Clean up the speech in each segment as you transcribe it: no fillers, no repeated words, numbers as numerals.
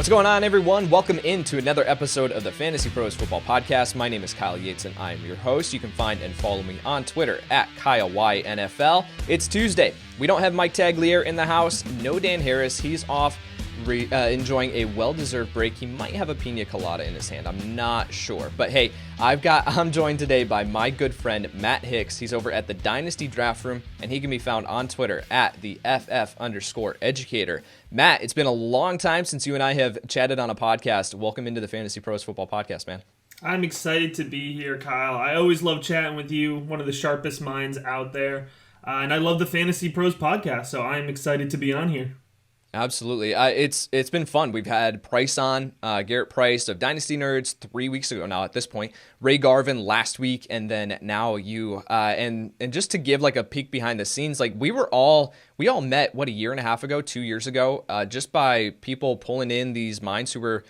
What's going on, everyone? Welcome into another episode of the Fantasy Pros Football Podcast. My name is Kyle Yates, and I am your host. You can find and follow me on Twitter at KyleYNFL. It's Tuesday. We don't have Mike Tagliere in the house. No Dan Harris. He's off enjoying a well-deserved break. He might have a pina colada in his hand. I'm not sure. But hey, I'm joined today by my good friend, Matt Hicks. He's over at the Dynasty Draft Room, and he can be found on Twitter at the FF_educator. Matt, it's been a long time since you and I have chatted on a podcast. Welcome into the Fantasy Pros Football Podcast, man. I'm excited to be here, Kyle. I always love chatting with you, one of the sharpest minds out there. And I love the Fantasy Pros Podcast, so I'm excited to be on here. Absolutely. It's been fun. We've had Price on, Garrett Price of Dynasty Nerds 3 weeks ago now at this point, Ray Garvin last week, and then now you. And just to give like a peek behind the scenes, like we all met, a year and a half ago, 2 years ago, just by people pulling in these minds who were,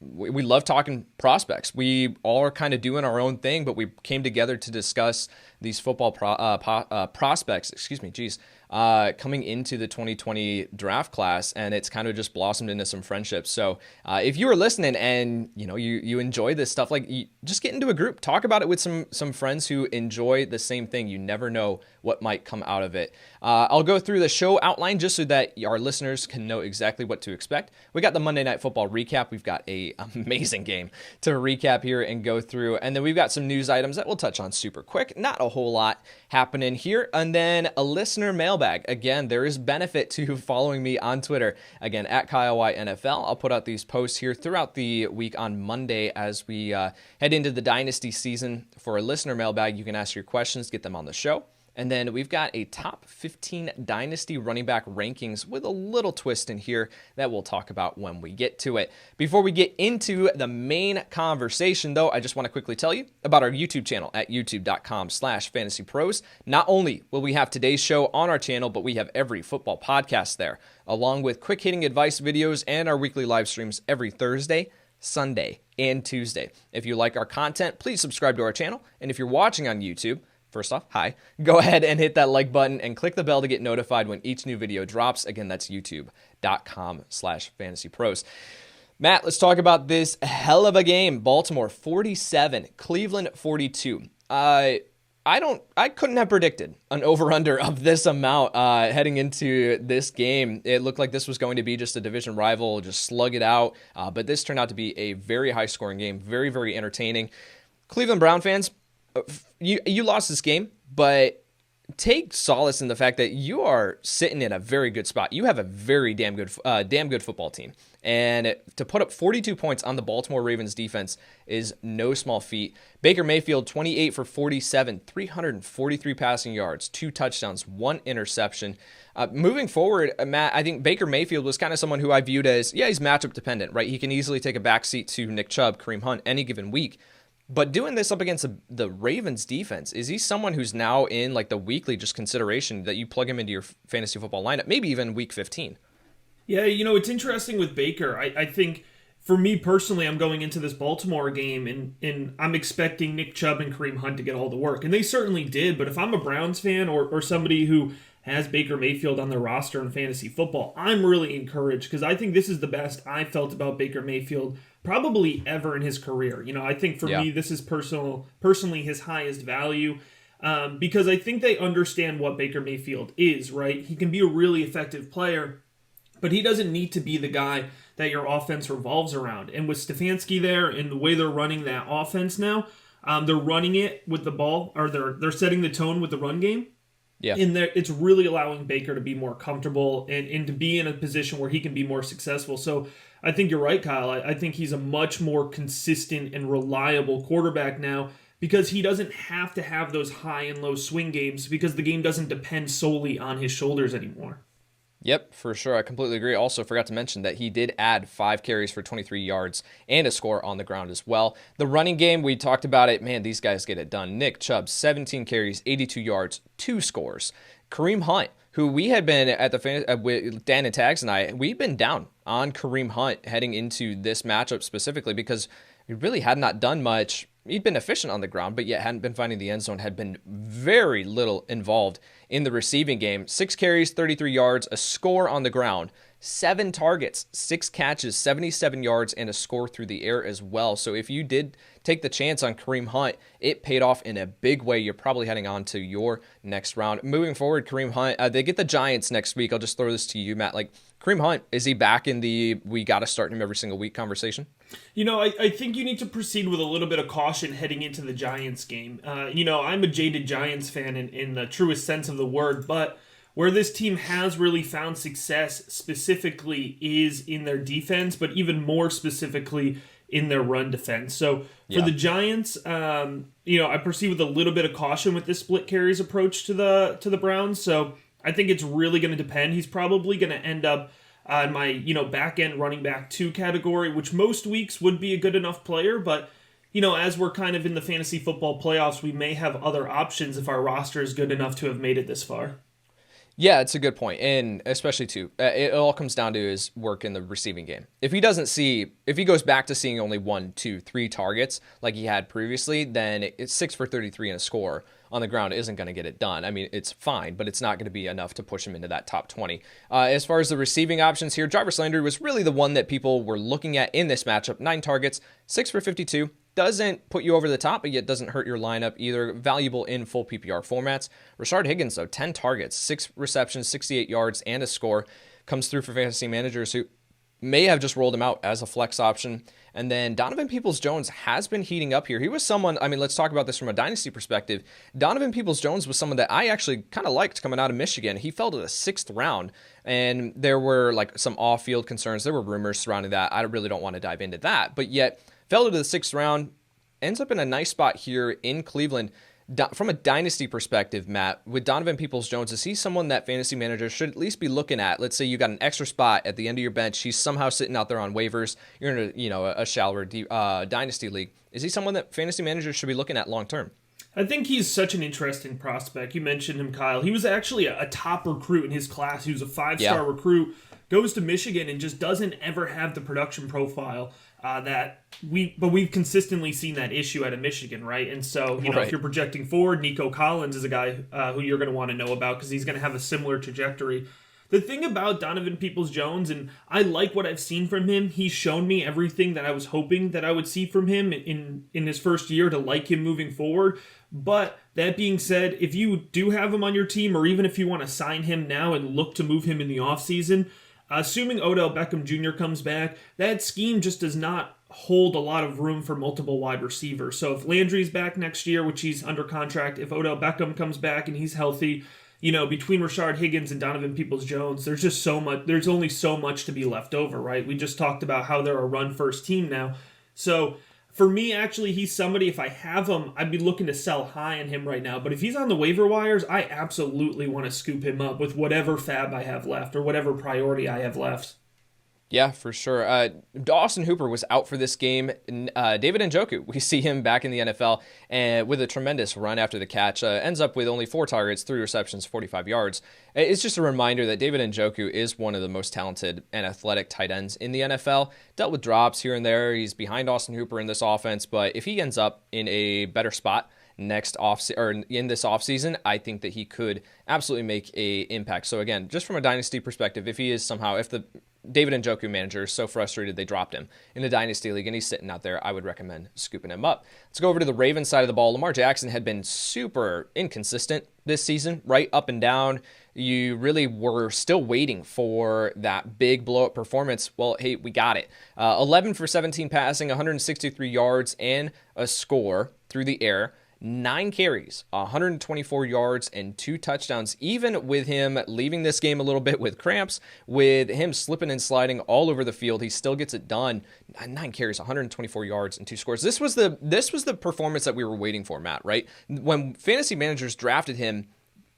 we love talking prospects. We all are kind of doing our own thing, but we came together to discuss these football prospects, coming into the 2020 draft class, and it's kind of just blossomed into some friendships. So if you are listening and you enjoy this stuff, just get into a group, talk about it with some friends who enjoy the same thing. You never know what might come out of it. I'll go through the show outline just so that our listeners can know exactly what to expect. We got the Monday Night Football recap. We've got a amazing game to recap here and go through, and then we've got some news items that we'll touch on super quick. Not a whole lot happening here, and then a listener mailbag. Again, there is benefit to following me on Twitter. Again, at KyleYNFL. I'll put out these posts here throughout the week on Monday as we head into the Dynasty season. For a listener mailbag, you can ask your questions, get them on the show. And then we've got a top 15 Dynasty running back rankings with a little twist in here that we'll talk about when we get to it. Before we get into the main conversation, though, I just want to quickly tell you about our YouTube channel at youtube.com/fantasypros. Not only will we have today's show on our channel, but we have every football podcast there, along with quick-hitting advice videos and our weekly live streams every Thursday, Sunday, and Tuesday. If you like our content, please subscribe to our channel. And if you're watching on YouTube, first off, hi. Go ahead and hit that like button and click the bell to get notified when each new video drops. Again, that's youtube.com/fantasypros. Matt, let's talk about this hell of a game. Baltimore 47, Cleveland 42. I couldn't have predicted an over-under of this amount heading into this game. It looked like this was going to be just a division rival, just slug it out. But this turned out to be a very high-scoring game, very, very entertaining. Cleveland Brown fans, you lost this game, but take solace in the fact that you are sitting in a very good spot. You have a very damn good football team. And to put up 42 points on the Baltimore Ravens defense is no small feat. Baker Mayfield, 28 for 47, 343 passing yards, 2 touchdowns, 1 interception. Moving forward, Matt, I think Baker Mayfield was kind of someone who I viewed as, he's matchup dependent, right? He can easily take a backseat to Nick Chubb, Kareem Hunt any given week. But doing this up against the Ravens defense, is he someone who's now in like the weekly just consideration that you plug him into your fantasy football lineup, maybe even week 15? Yeah, it's interesting with Baker. I think for me personally, I'm going into this Baltimore game and I'm expecting Nick Chubb and Kareem Hunt to get all the work. And they certainly did. But if I'm a Browns fan or somebody who has Baker Mayfield on their roster in fantasy football, I'm really encouraged because I think this is the best I felt about Baker Mayfield probably ever in his career. I think for me, this is personally his highest value because I think they understand what Baker Mayfield is, right? He can be a really effective player, but he doesn't need to be the guy that your offense revolves around. And with Stefanski there and the way they're running that offense now, they're running it with the ball, or they're setting the tone with the run game. Yeah. In there, it's really allowing Baker to be more comfortable and to be in a position where he can be more successful. So I think you're right, Kyle. I think he's a much more consistent and reliable quarterback now because he doesn't have to have those high and low swing games because the game doesn't depend solely on his shoulders anymore. Yep, for sure. I completely agree. Also forgot to mention that he did add 5 carries for 23 yards and a score on the ground as well. The running game, we talked about it. Man, these guys get it done. Nick Chubb, 17 carries, 82 yards, 2 scores. Kareem Hunt, who we had been at the with Dan and Tags and I, we've been down on Kareem Hunt heading into this matchup specifically because he really had not done much. He'd been efficient on the ground, but yet hadn't been finding the end zone, had been very little involved in the receiving game. 6 carries, 33 yards, a score on the ground. 7 targets, 6 catches, 77 yards, and a score through the air as well. So if you did take the chance on Kareem Hunt, it paid off in a big way. You're probably heading on to your next round. Moving forward, Kareem Hunt, they get the Giants next week. I'll just throw this to you, Matt. Like, Kareem Hunt, is he back in the we got to start him every single week conversation? I think you need to proceed with a little bit of caution heading into the Giants game. I'm a jaded Giants fan in the truest sense of the word, but where this team has really found success specifically is in their defense, but even more specifically in their run defense. So for the Giants, I proceed with a little bit of caution with this split carries approach to the Browns. So I think it's really going to depend. He's probably going to end up in my back end running back 2 category, which most weeks would be a good enough player, but as we're kind of in the fantasy football playoffs, we may have other options if our roster is good enough to have made it this far. Yeah, it's a good point, and especially too, it all comes down to his work in the receiving game. If he goes back to seeing only 1, 2, 3 targets like he had previously, then it's 6 for 33 and a score on the ground isn't going to get it done. I mean, it's fine, but it's not going to be enough to push him into that top 20. As far as the receiving options here, Jarvis Landry was really the one that people were looking at in this matchup. 9 targets, 6 for 52. Doesn't put you over the top, but yet doesn't hurt your lineup either. Valuable in full PPR formats. Rashard Higgins, though, 10 targets, 6 receptions, 68 yards, and a score. Comes through for fantasy managers who may have just rolled him out as a flex option. And then Donovan Peoples-Jones has been heating up here. He was someone, let's talk about this from a dynasty perspective. Donovan Peoples-Jones was someone that I actually kind of liked coming out of Michigan. He fell to the 6th round, and there were some off-field concerns. There were rumors surrounding that. I really don't want to dive into that, but yet fell to the 6th round, ends up in a nice spot here in Cleveland. From a dynasty perspective, Matt, with Donovan Peoples-Jones, is he someone that fantasy managers should at least be looking at? Let's say you got an extra spot at the end of your bench. He's somehow sitting out there on waivers. You're in a shallower dynasty league. Is he someone that fantasy managers should be looking at long term? I think he's such an interesting prospect. You mentioned him, Kyle. He was actually a top recruit in his class. He was a 5-star recruit, goes to Michigan and just doesn't ever have the production profile but we've consistently seen that issue out of Michigan, right? And so, if you're projecting forward, Nico Collins is a guy who you're going to want to know about because he's going to have a similar trajectory. The thing about Donovan Peoples-Jones, and I like what I've seen from him, he's shown me everything that I was hoping that I would see from him in his first year to like him moving forward. But that being said, if you do have him on your team, or even if you want to sign him now and look to move him in the offseason, assuming Odell Beckham Jr. comes back, that scheme just does not hold a lot of room for multiple wide receivers. So if Landry's back next year, which he's under contract, if Odell Beckham comes back and he's healthy, between Rashard Higgins and Donovan Peoples-Jones, there's just so much. There's only so much to be left over, right? We just talked about how they're a run-first team now. So for me, actually, he's somebody, if I have him, I'd be looking to sell high on him right now. But if he's on the waiver wires, I absolutely want to scoop him up with whatever fab I have left or whatever priority I have left. Yeah, for sure. Dawson Hooper was out for this game. David Njoku, we see him back in the NFL and with a tremendous run after the catch. Ends up with only 4 targets, 3 receptions, 45 yards. It's just a reminder that David Njoku is one of the most talented and athletic tight ends in the NFL. Dealt with drops here and there. He's behind Austin Hooper in this offense, but if he ends up in a better spot in this offseason, I think that he could absolutely make a impact. So again, just from a dynasty perspective, if the David Njoku manager is so frustrated they dropped him in a dynasty league and he's sitting out there, I would recommend scooping him up. Let's go over to the Ravens side of the ball. Lamar Jackson had been super inconsistent this season, right up and down. You really were still waiting for that big blow-up performance. Well, hey, we got it. 11 for 17 passing, 163 yards, and a score through the air. 9 carries, 124 yards, and 2 touchdowns, even with him leaving this game a little bit with cramps, with him slipping and sliding all over the field. He still gets it done. 9 carries, 124 yards, and 2 scores. This was the performance that we were waiting for, Matt, right? When fantasy managers drafted him,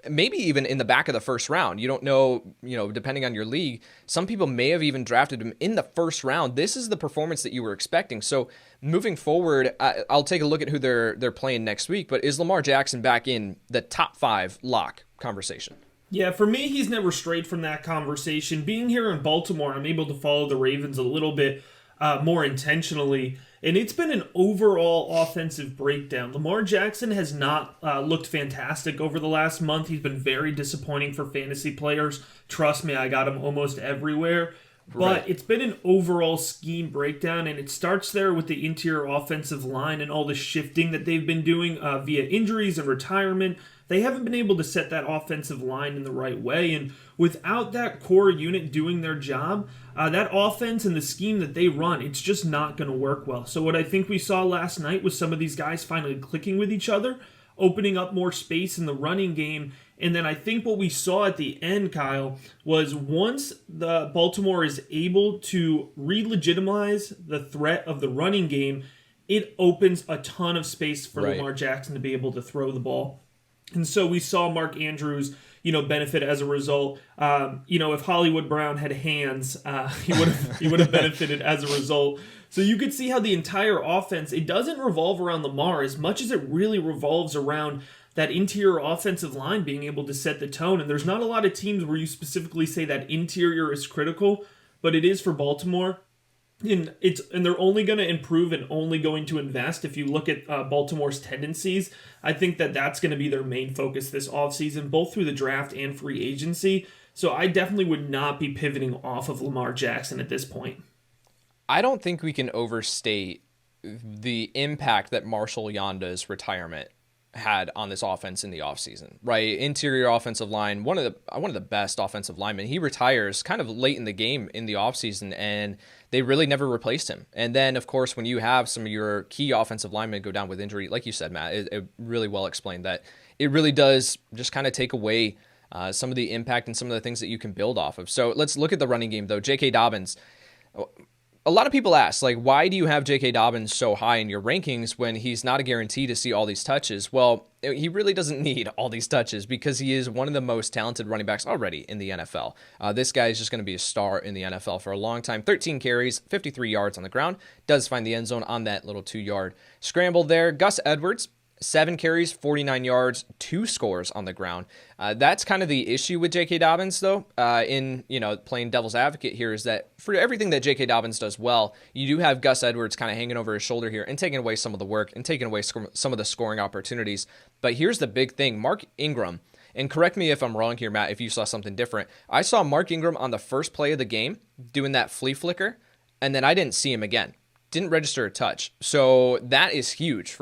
maybe even in the back of the first round. You don't know, depending on your league, some people may have even drafted him in the first round. This is the performance that you were expecting. So moving forward, I'll take a look at who they're playing next week, but is Lamar Jackson back in the top 5 lock conversation? Yeah, for me, he's never strayed from that conversation. Being here in Baltimore, I'm able to follow the Ravens a little bit more intentionally. And it's been an overall offensive breakdown. Lamar Jackson has not looked fantastic over the last month. He's been very disappointing for fantasy players. Trust me, I got him almost everywhere. But it's been an overall scheme breakdown, and it starts there with the interior offensive line and all the shifting that they've been doing via injuries and retirement. They haven't been able to set that offensive line in the right way, and without that core unit doing their job, that offense and the scheme that they run, it's just not going to work well. So what I think we saw last night was some of these guys finally clicking with each other, opening up more space in the running game. And then I think what we saw at the end, Kyle, was once the Baltimore is able to re-legitimize the threat of the running game, it opens a ton of space for Lamar Jackson to be able to throw the ball. And so we saw Mark Andrews, benefit as a result. If Hollywood Brown had hands, he would have benefited as a result. So you could see how the entire offense, it doesn't revolve around Lamar as much as it really revolves around that interior offensive line being able to set the tone. And there's not a lot of teams where you specifically say that interior is critical, but it is for Baltimore. And they're only going to improve and only going to invest. If you look at Baltimore's tendencies, I think that's going to be their main focus this offseason, both through the draft and free agency. So I definitely would not be pivoting off of Lamar Jackson at this point. I don't think we can overstate the impact that Marshall Yanda's retirement had on this offense in the offseason, right? Interior offensive line, one of the best offensive linemen. He retires kind of late in the game in the offseason, and they really never replaced him. And then, of course, when you have some of your key offensive linemen go down with injury, like you said, Matt, it really well explained that it really does just kind of take away some of the impact and some of the things that you can build off of. So let's look at the running game, though. J.K. Dobbins. A lot of people ask, why do you have J.K. Dobbins so high in your rankings when he's not a guarantee to see all these touches? Well, he really doesn't need all these touches because he is one of the most talented running backs already in the NFL. This guy is just going to be a star in the NFL for a long time. 13 carries, 53 yards on the ground. Does find the end zone on that little 2-yard scramble there. Gus Edwards, 7 carries, 49 yards, 2 scores on the ground. That's kind of the issue with J.K. Dobbins, though, playing devil's advocate here, is that for everything that J.K. Dobbins does well, you do have Gus Edwards kind of hanging over his shoulder here and taking away some of the work and taking away some of the scoring opportunities. But here's the big thing. Mark Ingram, and correct me if I'm wrong here, Matt, if you saw something different. I saw Mark Ingram on the first play of the game doing that flea flicker, and then I didn't see him again. Didn't register a touch. So that is huge.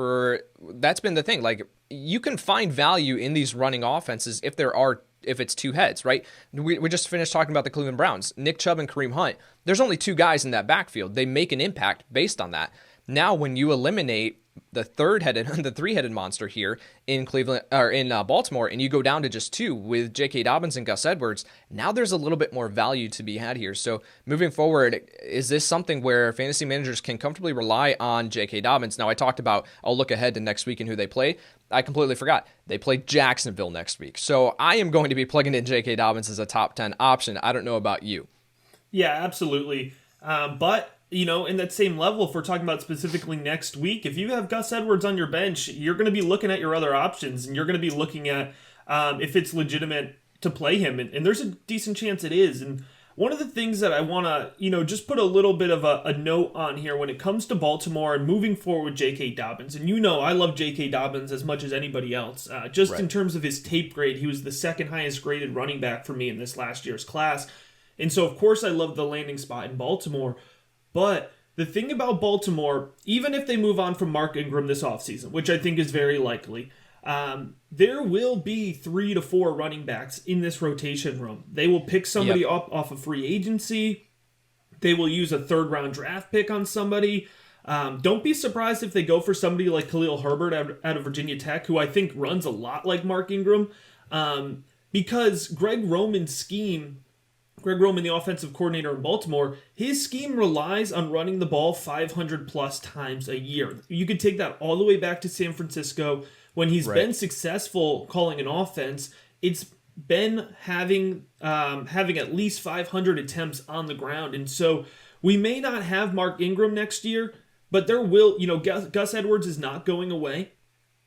That's been the thing. You can find value in these running offenses if it's two heads, right? We just finished talking about the Cleveland Browns. Nick Chubb and Kareem Hunt. There's only 2 guys in that backfield. They make an impact based on that. Now, when you eliminate the three-headed monster here in Cleveland or in Baltimore, and you go down to just 2 with J.K. Dobbins and Gus Edwards, now there's a little bit more value to be had here. So moving forward, is this something where fantasy managers can comfortably rely on J.K. Dobbins? Now, I talked about I'll look ahead to next week and who they play. I completely forgot. They play Jacksonville next week. So I am going to be plugging in J.K. Dobbins as a top 10 option. I don't know about you. Yeah, absolutely. But in that same level, if we're talking about specifically next week, if you have Gus Edwards on your bench, you're going to be looking at your other options, and you're going to be looking at if it's legitimate to play him. And there's a decent chance it is. And one of the things that I want to, just put a little bit of a note on here when it comes to Baltimore and moving forward with J.K. Dobbins. And I love J.K. Dobbins as much as anybody else. In terms of his tape grade, he was the second highest graded running back for me in this last year's class. And so, of course, I love the landing spot in Baltimore. But the thing about Baltimore, even if they move on from Mark Ingram this offseason, which I think is very likely, there will be 3 to 4 running backs in this rotation room. They will pick somebody up off of free agency. They will use a 3rd-round draft pick on somebody. Don't be surprised if they go for somebody like Khalil Herbert out of Virginia Tech, who I think runs a lot like Mark Ingram, because Greg Roman, the offensive coordinator in Baltimore, his scheme relies on running the ball 500-plus times a year. You could take that all the way back to San Francisco. When he's been successful calling an offense, it's been having at least 500 attempts on the ground. And so we may not have Mark Ingram next year, but there will, Gus Edwards is not going away.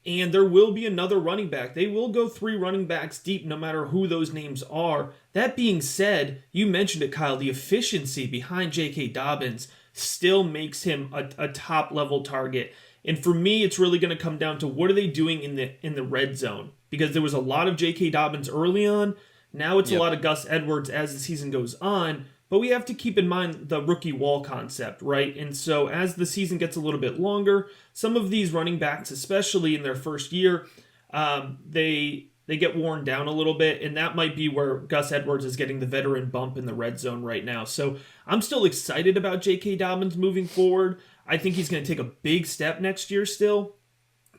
and there will be another running back. They will go 3 running backs deep no matter who those names are. That being said, you mentioned it, Kyle, the efficiency behind J.K. Dobbins still makes him a top-level target. And for me, it's really going to come down to what are they doing in the red zone? Because there was a lot of J.K. Dobbins early on. Now it's a lot of Gus Edwards as the season goes on. But we have to keep in mind the rookie wall concept, right? And so as the season gets a little bit longer, some of these running backs, especially in their first year, they get worn down a little bit, and that might be where Gus Edwards is getting the veteran bump in the red zone right now. So I'm still excited about J.K. Dobbins moving forward. I think he's going to take a big step next year still.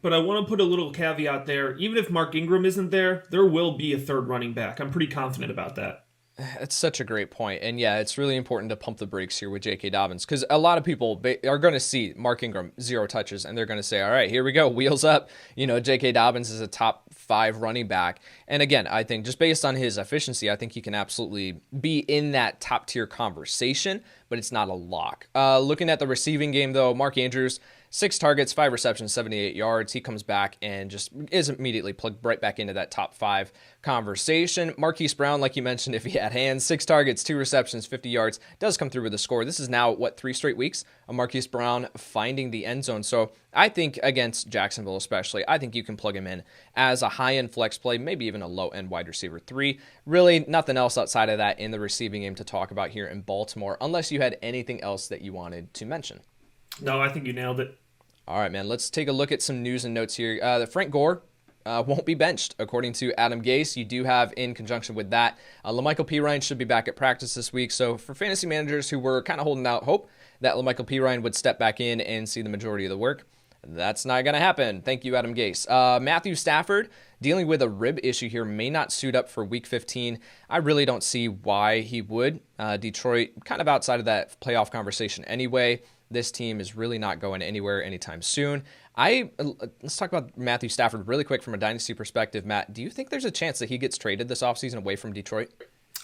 But I want to put a little caveat there. Even if Mark Ingram isn't there, there will be a third running back. I'm pretty confident about that. It's such a great point. And yeah, it's really important to pump the brakes here with J.K. Dobbins because a lot of people are going to see Mark Ingram 0 touches and they're going to say, all right, here we go, wheels up. J.K. Dobbins is a top 5 running back. And again, I think just based on his efficiency, I think he can absolutely be in that top tier conversation, but it's not a lock. Looking at the receiving game though, Mark Andrews, 6 targets, 5 receptions, 78 yards. He comes back and just is immediately plugged right back into that top 5 conversation. Marquise Brown, like you mentioned, if he had hands, 6 targets, 2 receptions, 50 yards, does come through with a score. This is now, 3 straight weeks of Marquise Brown finding the end zone. So I think against Jacksonville especially, I think you can plug him in as a high-end flex play, maybe even a low-end wide receiver 3. Really nothing else outside of that in the receiving game to talk about here in Baltimore, unless you had anything else that you wanted to mention. No, I think you nailed it. All right, man, let's take a look at some news and notes here. Frank Gore won't be benched, according to Adam Gase. You do have, in conjunction with that, LaMichael Pirine should be back at practice this week. So for fantasy managers who were kind of holding out hope that LaMichael Pirine would step back in and see the majority of the work, that's not going to happen. Thank you, Adam Gase. Matthew Stafford, dealing with a rib issue here, may not suit up for Week 15. I really don't see why he would. Detroit, kind of outside of that playoff conversation anyway. This team is really not going anywhere anytime soon. Let's talk about Matthew Stafford really quick from a dynasty perspective. Matt, do you think there's a chance that he gets traded this offseason away from Detroit?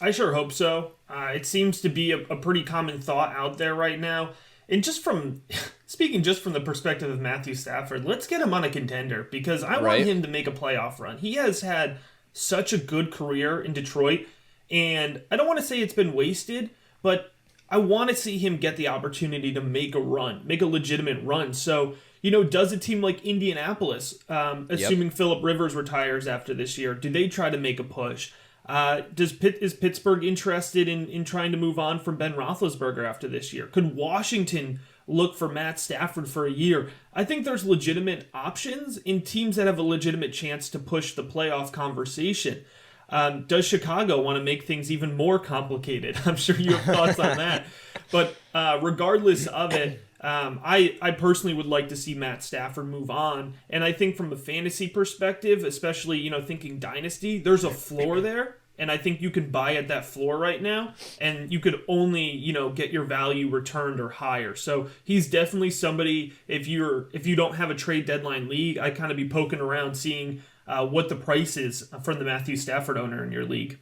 I sure hope so. It seems to be a pretty common thought out there right now. And speaking from the perspective of Matthew Stafford, let's get him on a contender because I want him to make a playoff run. He has had such a good career in Detroit, and I don't want to say it's been wasted, but I want to see him get the opportunity to make a legitimate run. So, does a team like Indianapolis, assuming Phillip Rivers retires after this year, do they try to make a push? Is Pittsburgh interested in trying to move on from Ben Roethlisberger after this year? Could Washington look for Matt Stafford for a year? I think there's legitimate options in teams that have a legitimate chance to push the playoff conversation. Does Chicago want to make things even more complicated? I'm sure you have thoughts on that. But regardless of it, I personally would like to see Matt Stafford move on. And I think from a fantasy perspective, especially, thinking dynasty, there's a floor there. And I think you can buy at that floor right now. And you could only, get your value returned or higher. So he's definitely somebody, if you don't have a trade deadline league, I kind of be poking around seeing what the price is from the Matthew Stafford owner in your league.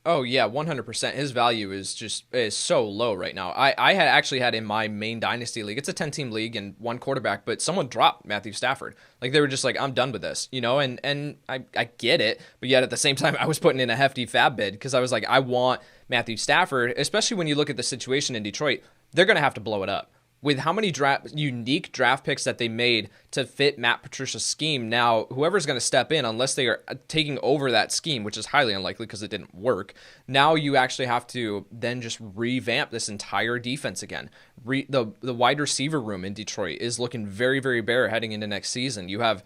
Oh, yeah, 100%. His value is so low right now. I had actually had in my main dynasty league, it's a 10-team league and 1 quarterback, but someone dropped Matthew Stafford. Like, they were just like, I'm done with this, and I get it, but yet at the same time, I was putting in a hefty fab bid because I was like, I want Matthew Stafford, especially when you look at the situation in Detroit, they're going to have to blow it up. With how many unique draft picks that they made to fit Matt Patricia's scheme, now whoever's going to step in, unless they are taking over that scheme, which is highly unlikely because it didn't work, now you actually have to then just revamp this entire defense again. The wide receiver room in Detroit is looking very, very bare heading into next season. You have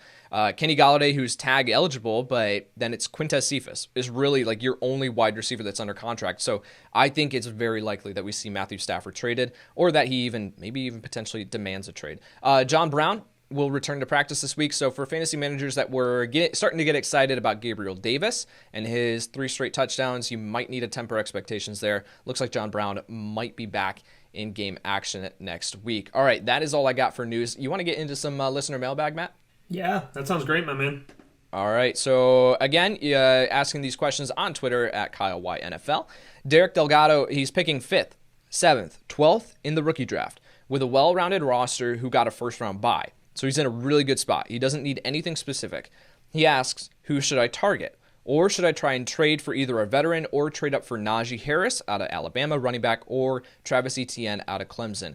Kenny Golladay, who's tag eligible, but then it's Quintez Cephas is really like your only wide receiver that's under contract. So I think it's very likely that we see Matthew Stafford traded, or that he maybe even potentially demands a trade. John Brown will return to practice this week. So for fantasy managers that were starting to get excited about Gabriel Davis and his 3 straight touchdowns, you might need to temper expectations there. Looks like John Brown might be back in game action next week. All right, that is all I got for news. You want to get into some listener mailbag, Matt? Yeah, that sounds great, my man. All right, so again, asking these questions on Twitter at KyleYNFL. Derek Delgado, he's picking 5th, 7th, 12th in the rookie draft with a well-rounded roster who got a first-round bye. So he's in a really good spot. He doesn't need anything specific. He asks, who should I target? Or should I try and trade for either a veteran or trade up for Najee Harris out of Alabama, running back, or Travis Etienne out of Clemson?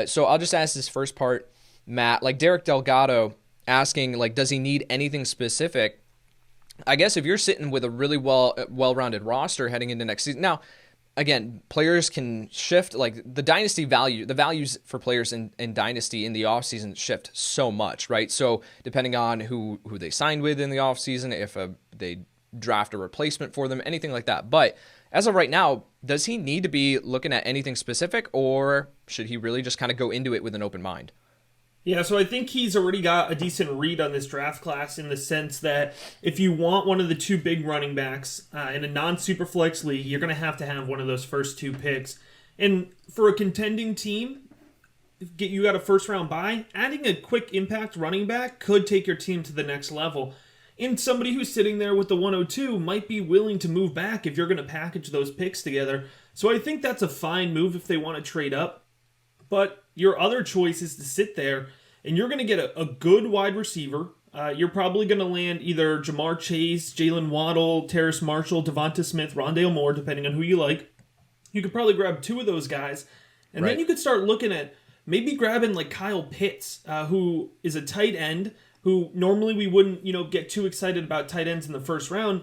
So I'll just ask this first part, Matt. Like Derek Delgado asking, like, does he need anything specific? I guess if you're sitting with a really well-rounded roster heading into next season. Now, again, players can shift. Like the dynasty value, the values for players in dynasty in the offseason shift so much, right? So depending on who they signed with in the offseason, if they draft a replacement for them, anything like that. But as of right now, does he need to be looking at anything specific, or should he really just kind of go into it with an open mind? Yeah, so I think he's already got a decent read on this draft class in the sense that if you want one of the two big running backs in a non-superflex league, you're going to have one of those first two picks. And for a contending team, you got a first-round bye, adding a quick impact running back could take your team to the next level. And somebody who's sitting there with the 102 might be willing to move back if you're going to package those picks together. So I think that's a fine move if they want to trade up. But your other choice is to sit there, and you're going to get a good wide receiver. You're probably going to land either Jamar Chase, Jalen Waddle, Terrace Marshall, Devonta Smith, Rondale Moore, depending on who you like. You could probably grab two of those guys. And then you could start looking at maybe grabbing like Kyle Pitts, who is a tight end, who normally we wouldn't, get too excited about tight ends in the first round.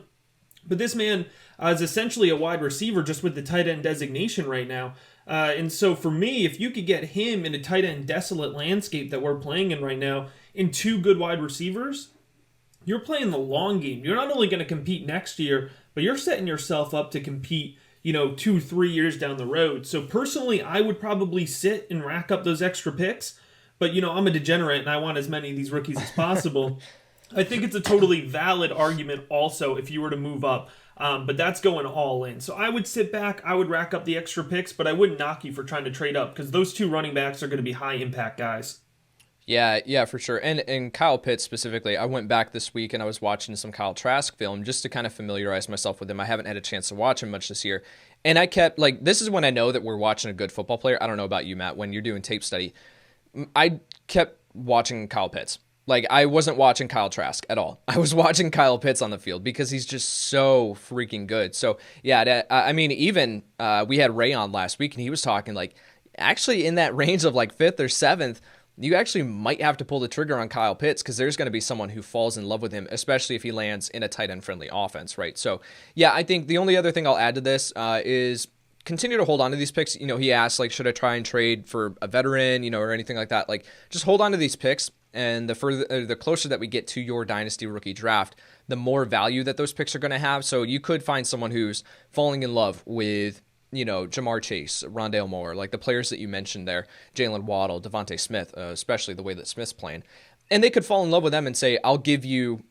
But this man is essentially a wide receiver just with the tight end designation right now. And so for me, if you could get him in a tight end desolate landscape that we're playing in right now in two good wide receivers, you're playing the long game. You're not only going to compete next year, but you're setting yourself up to compete, 2-3 years down the road. So personally, I would probably sit and rack up those extra picks. But, I'm a degenerate and I want as many of these rookies as possible. I think it's a totally valid argument also if you were to move up. But that's going all in. So I would sit back, I would rack up the extra picks, but I wouldn't knock you for trying to trade up because those two running backs are going to be high impact guys. Yeah, for sure. And Kyle Pitts specifically, I went back this week and I was watching some Kyle Trask film just to kind of familiarize myself with him. I haven't had a chance to watch him much this year. And I kept, this is when I know that we're watching a good football player. I don't know about you, Matt, when you're doing tape study. I kept watching Kyle Pitts. I wasn't watching Kyle Trask at all. I was watching Kyle Pitts on the field because he's just so freaking good. So, yeah, I mean, even we had Ray on last week, and he was talking, actually in that range of, 5th or 7th, you actually might have to pull the trigger on Kyle Pitts because there's going to be someone who falls in love with him, especially if he lands in a tight end-friendly offense, right? So, yeah, I think the only other thing I'll add to this is continue to hold on to these picks. He asked, should I try and trade for a veteran, or anything like that? Just hold on to these picks, and the closer that we get to your dynasty rookie draft, the more value that those picks are going to have. So you could find someone who's falling in love with, Jamar Chase, Rondale Moore, the players that you mentioned there, Jalen Waddle, Devontae Smith, especially the way that Smith's playing. And they could fall in love with them and say, I'll give you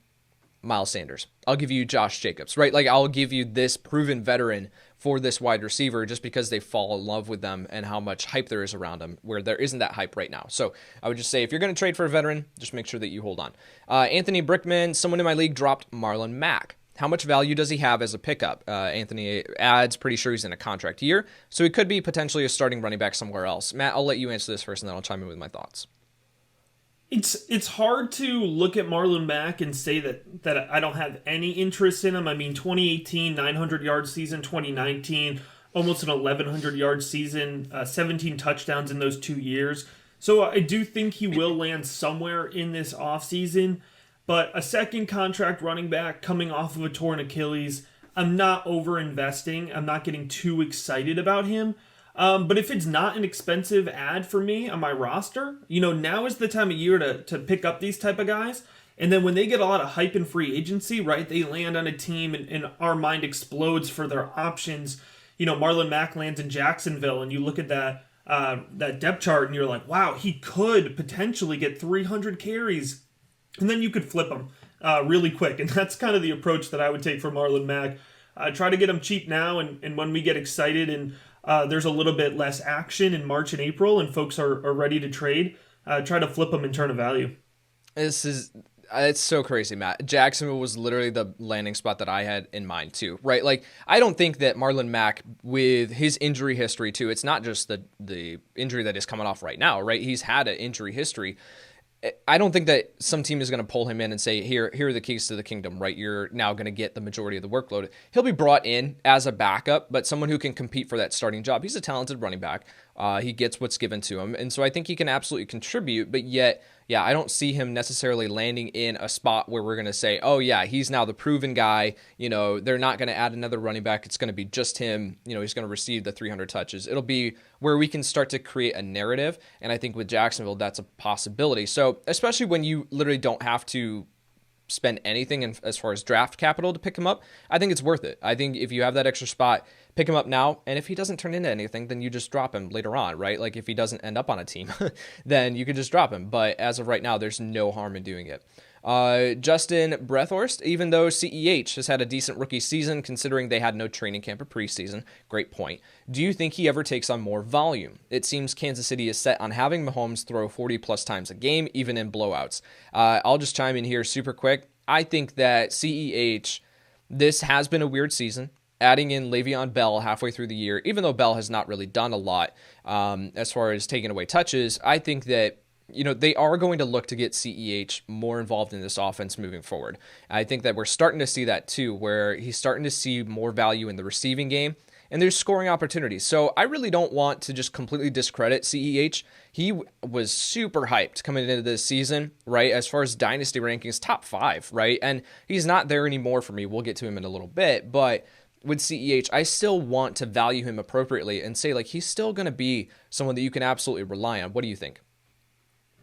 Miles Sanders. I'll give you Josh Jacobs, right? I'll give you this proven veteran for this wide receiver just because they fall in love with them and how much hype there is around them, where there isn't that hype right now. So I would just say, if you're going to trade for a veteran, just make sure that you hold on. Anthony Brickman, someone in my league dropped Marlon Mack. How much value does he have as a pickup? Anthony adds, pretty sure he's in a contract year, so he could be potentially a starting running back somewhere else. Matt, I'll let you answer this first, and then I'll chime in with my thoughts. It's hard to look at Marlon Mack and say that I don't have any interest in him. I mean, 2018, 900-yard season, 2019, almost an 1,100-yard season, 17 touchdowns in those 2 years. So I do think he will land somewhere in this offseason. But a second contract running back coming off of a torn Achilles, I'm not over-investing. I'm not getting too excited about him. But if it's not an expensive ad for me on my roster, now is the time of year to pick up these type of guys. And then when they get a lot of hype in free agency, right, they land on a team and our mind explodes for their options. Marlon Mack lands in Jacksonville, and you look at that depth chart and you're like, wow, he could potentially get 300 carries. And then you could flip him really quick. And that's kind of the approach that I would take for Marlon Mack. Try to get him cheap now, and when we get excited and there's a little bit less action in March and April and folks are ready to trade, try to flip them and turn a value. It's so crazy, Matt. Jacksonville was literally the landing spot that I had in mind too, right? I don't think that Marlon Mack, with his injury history too, it's not just the injury that is coming off right now, right? He's had an injury history. I don't think that some team is going to pull him in and say, here are the keys to the kingdom, right? You're now going to get the majority of the workload. He'll be brought in as a backup, but someone who can compete for that starting job. He's a talented running back. He gets what's given to him. And so I think he can absolutely contribute, but yet, yeah, I don't see him necessarily landing in a spot where we're going to say, oh yeah, he's now the proven guy. They're not going to add another running back. It's going to be just him. He's going to receive the 300 touches. It'll be where we can start to create a narrative. And I think with Jacksonville, that's a possibility. So especially when you literally don't have to spend anything as far as draft capital to pick him up, I think it's worth it. I think if you have that extra spot, pick him up now, and if he doesn't turn into anything, then you just drop him later on, right? Like if he doesn't end up on a team, then you could just drop him. But as of right now, there's no harm in doing it. Justin Brethorst, even though CEH has had a decent rookie season, considering they had no training camp or preseason, great point. Do you think he ever takes on more volume? It seems Kansas City is set on having Mahomes throw 40 plus times a game, even in blowouts. I'll just chime in here super quick. I think that CEH, this has been a weird season. Adding in Le'Veon Bell halfway through the year, even though Bell has not really done a lot as far as taking away touches, I think that they are going to look to get CEH more involved in this offense moving forward. I think that we're starting to see that too, where he's starting to see more value in the receiving game, and there's scoring opportunities. So I really don't want to just completely discredit CEH. He was super hyped coming into this season, right? As far as dynasty rankings, top 5, right? And he's not there anymore for me. We'll get to him in a little bit, but with CEH, I still want to value him appropriately and say, like, he's still going to be someone that you can absolutely rely on. What do you think?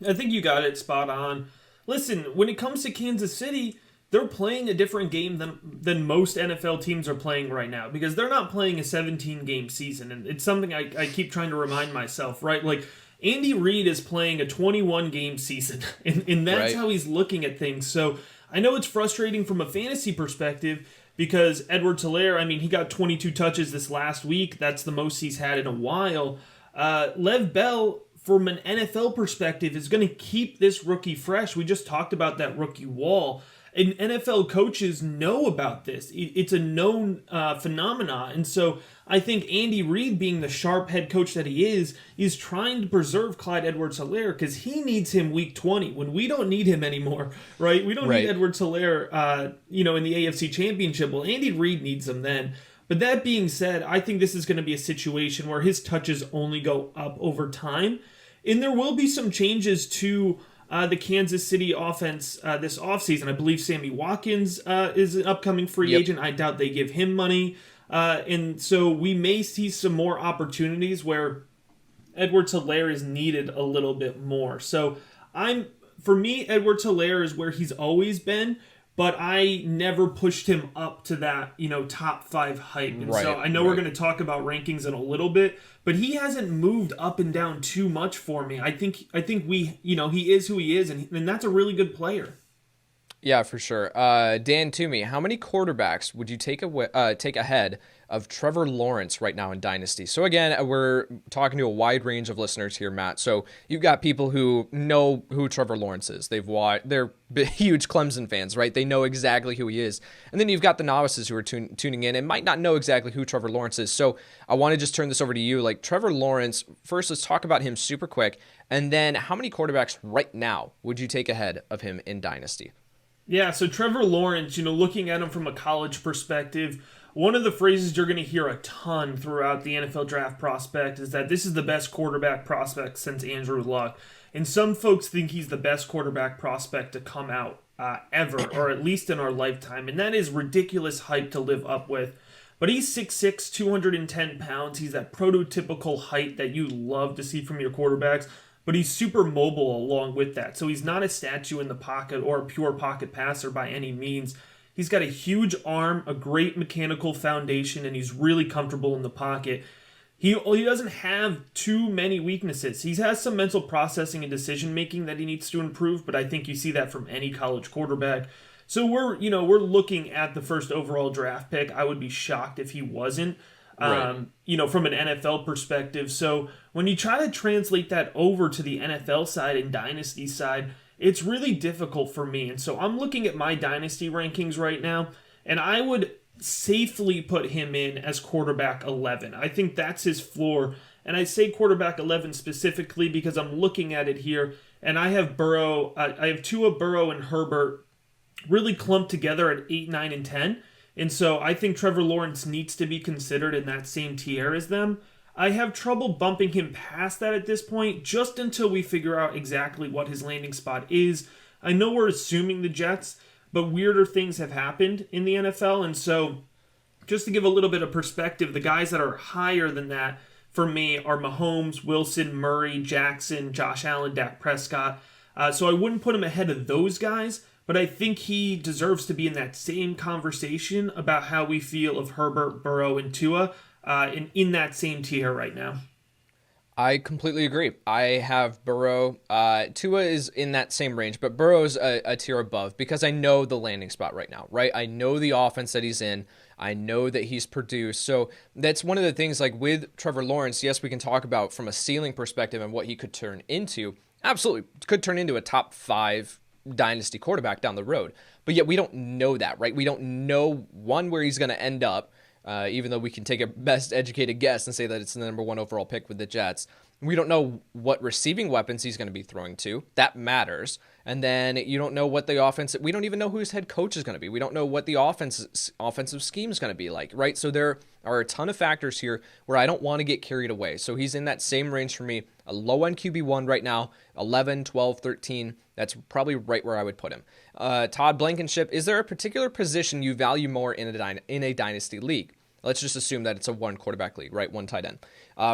I think you got it spot on. Listen, when it comes to Kansas City, they're playing a different game than most NFL teams are playing right now, because they're not playing a 17-game season, and it's something I keep trying to remind myself, right? Like, Andy Reid is playing a 21-game season, and that's right. How he's looking at things. So I know it's frustrating from a fantasy perspective, because Edwards-Helaire, he got 22 touches this last week. That's the most he's had in a while. Lev Bell, from an NFL perspective, is going to keep this rookie fresh. We just talked about that rookie wall. And NFL coaches know about this. It's a known phenomenon. And so I think Andy Reid, being the sharp head coach that he is trying to preserve Clyde Edwards-Helaire, because he needs him week 20 when we don't need him anymore, right? We don't need Edwards-Helaire, in the AFC Championship. Well, Andy Reid needs him then. But that being said, I think this is going to be a situation where his touches only go up over time. And there will be some changes to the Kansas City offense this offseason. I believe Sammy Watkins is an upcoming free agent. I doubt they give him money. And so we may see some more opportunities where Edwards-Helaire is needed a little bit more. So for me, Edwards-Helaire is where he's always been, but I never pushed him up to that, top 5 hype. And so I know we're going to talk about rankings in a little bit, but he hasn't moved up and down too much for me. I think we, he is who he is, and that's a really good player. Yeah, for sure. Dan Toomey, how many quarterbacks would you take ahead of Trevor Lawrence right now in Dynasty? So again, we're talking to a wide range of listeners here, Matt. So you've got people who know who Trevor Lawrence is. They're huge Clemson fans, right? They know exactly who he is. And then you've got the novices who are tuning in and might not know exactly who Trevor Lawrence is. So I want to just turn this over to you. Like, Trevor Lawrence, first let's talk about him super quick. And then how many quarterbacks right now would you take ahead of him in Dynasty? Yeah, so Trevor Lawrence, looking at him from a college perspective, one of the phrases you're going to hear a ton throughout the NFL draft prospect is that this is the best quarterback prospect since Andrew Luck. And some folks think he's the best quarterback prospect to come out ever, or at least in our lifetime. And that is ridiculous hype to live up with. But he's 6'6", 210 pounds. He's that prototypical height that you love to see from your quarterbacks. But he's super mobile along with that. So he's not a statue in the pocket or a pure pocket passer by any means. He's got a huge arm, a great mechanical foundation, and he's really comfortable in the pocket. He doesn't have too many weaknesses. He has some mental processing and decision-making that he needs to improve, but I think you see that from any college quarterback. So we're looking at the first overall draft pick. I would be shocked if he wasn't. From an NFL perspective. So when you try to translate that over to the NFL side and Dynasty side, it's really difficult for me. And so I'm looking at my Dynasty rankings right now, and I would safely put him in as quarterback 11. I think that's his floor, And I say quarterback 11 specifically because I'm looking at it here, and I have Tua, Burrow, and Herbert really clumped together at 8, 9, and 10. And so I think Trevor Lawrence needs to be considered in that same tier as them. I have trouble bumping him past that at this point, just until we figure out exactly what his landing spot is. I know we're assuming the Jets, but weirder things have happened in the NFL, and so just to give a little bit of perspective, the guys that are higher than that for me are Mahomes, Wilson, Murray, Jackson, Josh Allen, Dak Prescott. So I wouldn't put him ahead of those guys, but I think he deserves to be in that same conversation about how we feel of Herbert, Burrow, and Tua in that same tier right now. I completely agree. I have Burrow. Tua is in that same range, but Burrow's a tier above because I know the landing spot right now, right? I know the offense that he's in. I know that he's produced. So that's one of the things, like with Trevor Lawrence, yes, we can talk about from a ceiling perspective and what he could turn into. Absolutely. Could turn into a top 5 dynasty quarterback down the road. But yet we don't know that, right? We don't know, one, where he's going to end up. Even though we can take a best educated guess and say that it's the number 1 overall pick with the Jets. We don't know what receiving weapons he's going to be throwing to. That matters. And then you don't know what the offense, we don't even know who his head coach is going to be. We don't know what the offensive scheme is going to be like, right? So there are a ton of factors here where I don't want to get carried away. So he's in that same range for me, a low end QB1 right now, 11, 12, 13. That's probably right where I would put him. Todd Blankenship, is there a particular position you value more in a dynasty league? Let's just assume that it's a 1 quarterback league, right? 1 tight end.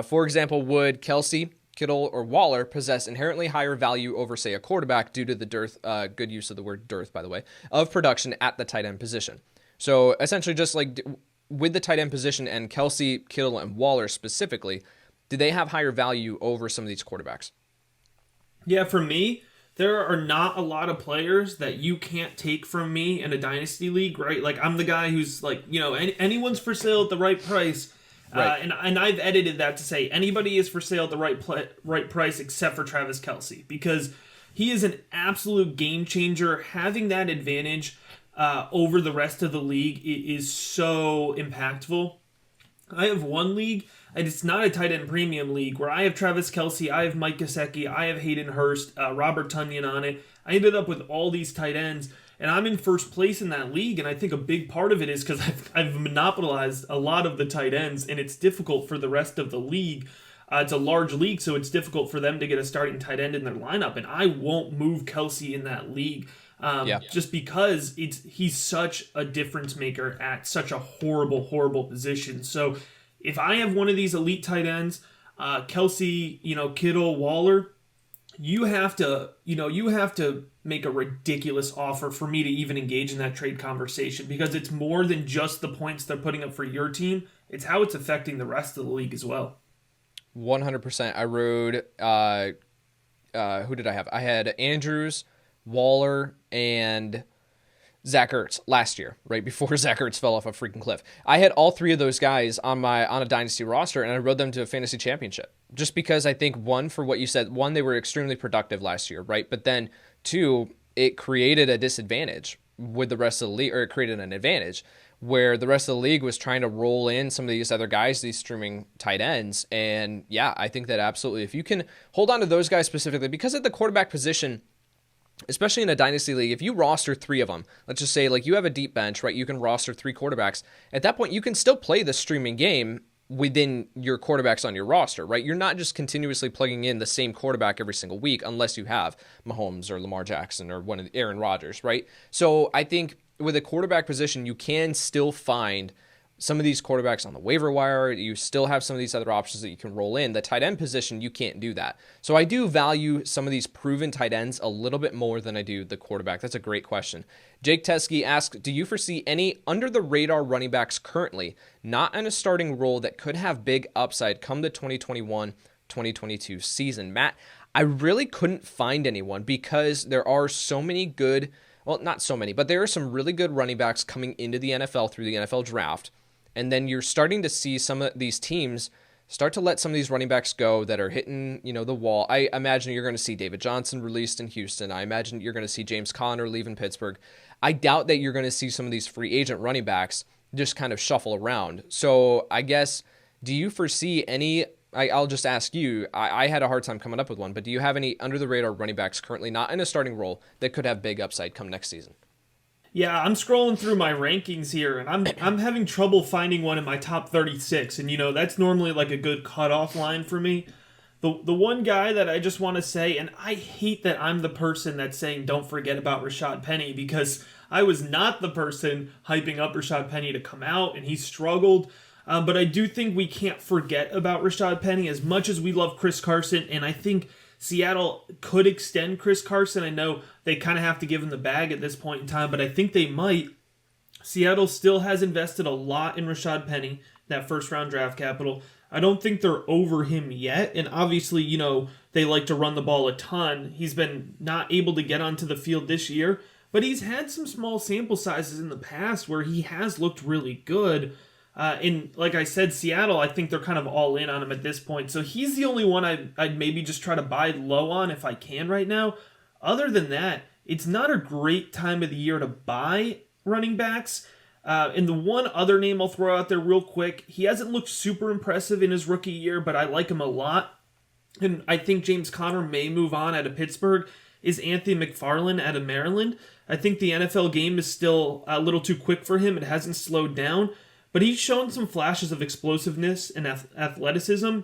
For example, would Kelsey, Kittle, or Waller possess inherently higher value over, say, a quarterback due to the dearth, good use of the word dearth, by the way, of production at the tight end position? So essentially just like with the tight end position and Kelsey, Kittle, and Waller specifically, do they have higher value over some of these quarterbacks? Yeah, for me, there are not a lot of players that you can't take from me in a dynasty league, right? Like, I'm the guy who's like, anyone's for sale at the right price. Right. And I've edited that to say anybody is for sale at the right price except for Travis Kelce, because he is an absolute game changer. Having that advantage over the rest of the league is so impactful. I have one league, and it's not a tight end premium league, where I have Travis Kelce, I have Mike Gesicki, I have Hayden Hurst, Robert Tonyan on it. I ended up with all these tight ends, and I'm in first place in that league, and I think a big part of it is because I've monopolized a lot of the tight ends, and it's difficult for the rest of the league. It's a large league, so it's difficult for them to get a starting tight end in their lineup, and I won't move Kelce in that league. Just because he's such a difference maker at such a horrible, horrible position. So if I have one of these elite tight ends, Kelce, Kittle, Waller, you have to make a ridiculous offer for me to even engage in that trade conversation, because it's more than just the points they're putting up for your team. It's how it's affecting the rest of the league as well. 100%. I rode, who did I have? I had Andrews, Waller, and Zach Ertz last year, right before Zach Ertz fell off a freaking cliff. I had all 3 of those guys on a dynasty roster, and I rode them to a fantasy championship. Just because I think, one, for what you said, one, they were extremely productive last year, right? But then 2, it created a disadvantage with the rest of the league, or it created an advantage where the rest of the league was trying to roll in some of these other guys, these streaming tight ends. And yeah, I think that absolutely, if you can hold on to those guys specifically, because at the quarterback position, especially in a dynasty league, if you roster 3 of them, let's just say like you have a deep bench, right? You can roster 3 quarterbacks. At that point, you can still play the streaming game within your quarterbacks on your roster, right? You're not just continuously plugging in the same quarterback every single week, unless you have Mahomes or Lamar Jackson or one of Aaron Rodgers, right? So I think with a quarterback position, you can still find some of these quarterbacks on the waiver wire. You still have some of these other options that you can roll in. The tight end position, you can't do that. So I do value some of these proven tight ends a little bit more than I do the quarterback. That's a great question. Jake Teskey asks, do you foresee any under-the-radar running backs currently, not in a starting role, that could have big upside come the 2021-2022 season? Matt, I really couldn't find anyone because there are so many good, well, not so many, but there are some really good running backs coming into the NFL through the NFL draft. And then you're starting to see some of these teams start to let some of these running backs go that are hitting, the wall. I imagine you're going to see David Johnson released in Houston. I imagine you're going to see James Conner leaving Pittsburgh. I doubt that you're going to see some of these free agent running backs just kind of shuffle around. So I guess, do you foresee any I'll just ask you, I had a hard time coming up with one, but do you have any under-the-radar running backs currently not in a starting role that could have big upside come next season? Yeah, I'm scrolling through my rankings here, and I'm having trouble finding one in my top 36, and that's normally like a good cutoff line for me. The one guy that I just want to say, and I hate that I'm the person that's saying don't forget about Rashad Penny, because I was not the person hyping up Rashad Penny to come out, and he struggled. But I do think we can't forget about Rashad Penny as much as we love Chris Carson, and I think Seattle could extend Chris Carson. I know they kind of have to give him the bag at this point in time, but I think they might. Seattle still has invested a lot in Rashad Penny, that first-round draft capital. I don't think they're over him yet, and obviously, they like to run the ball a ton. He's been not able to get onto the field this year, but he's had some small sample sizes in the past where he has looked really good. And like I said, Seattle, I think they're kind of all in on him at this point. So he's the only one I'd maybe just try to buy low on if I can right now. Other than that, it's not a great time of the year to buy running backs. And the one other name I'll throw out there real quick, he hasn't looked super impressive in his rookie year, but I like him a lot. And I think James Conner may move on out of Pittsburgh, is Anthony McFarland out of Maryland. I think the NFL game is still a little too quick for him. It hasn't slowed down. But he's shown some flashes of explosiveness and athleticism.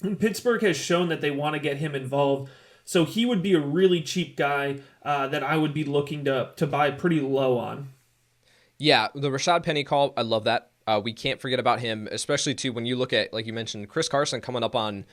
And Pittsburgh has shown that they want to get him involved. So he would be a really cheap guy that I would be looking to buy pretty low on. Yeah, the Rashad Penny call, I love that. We can't forget about him, especially too when you look at, like you mentioned, Chris Carson coming up on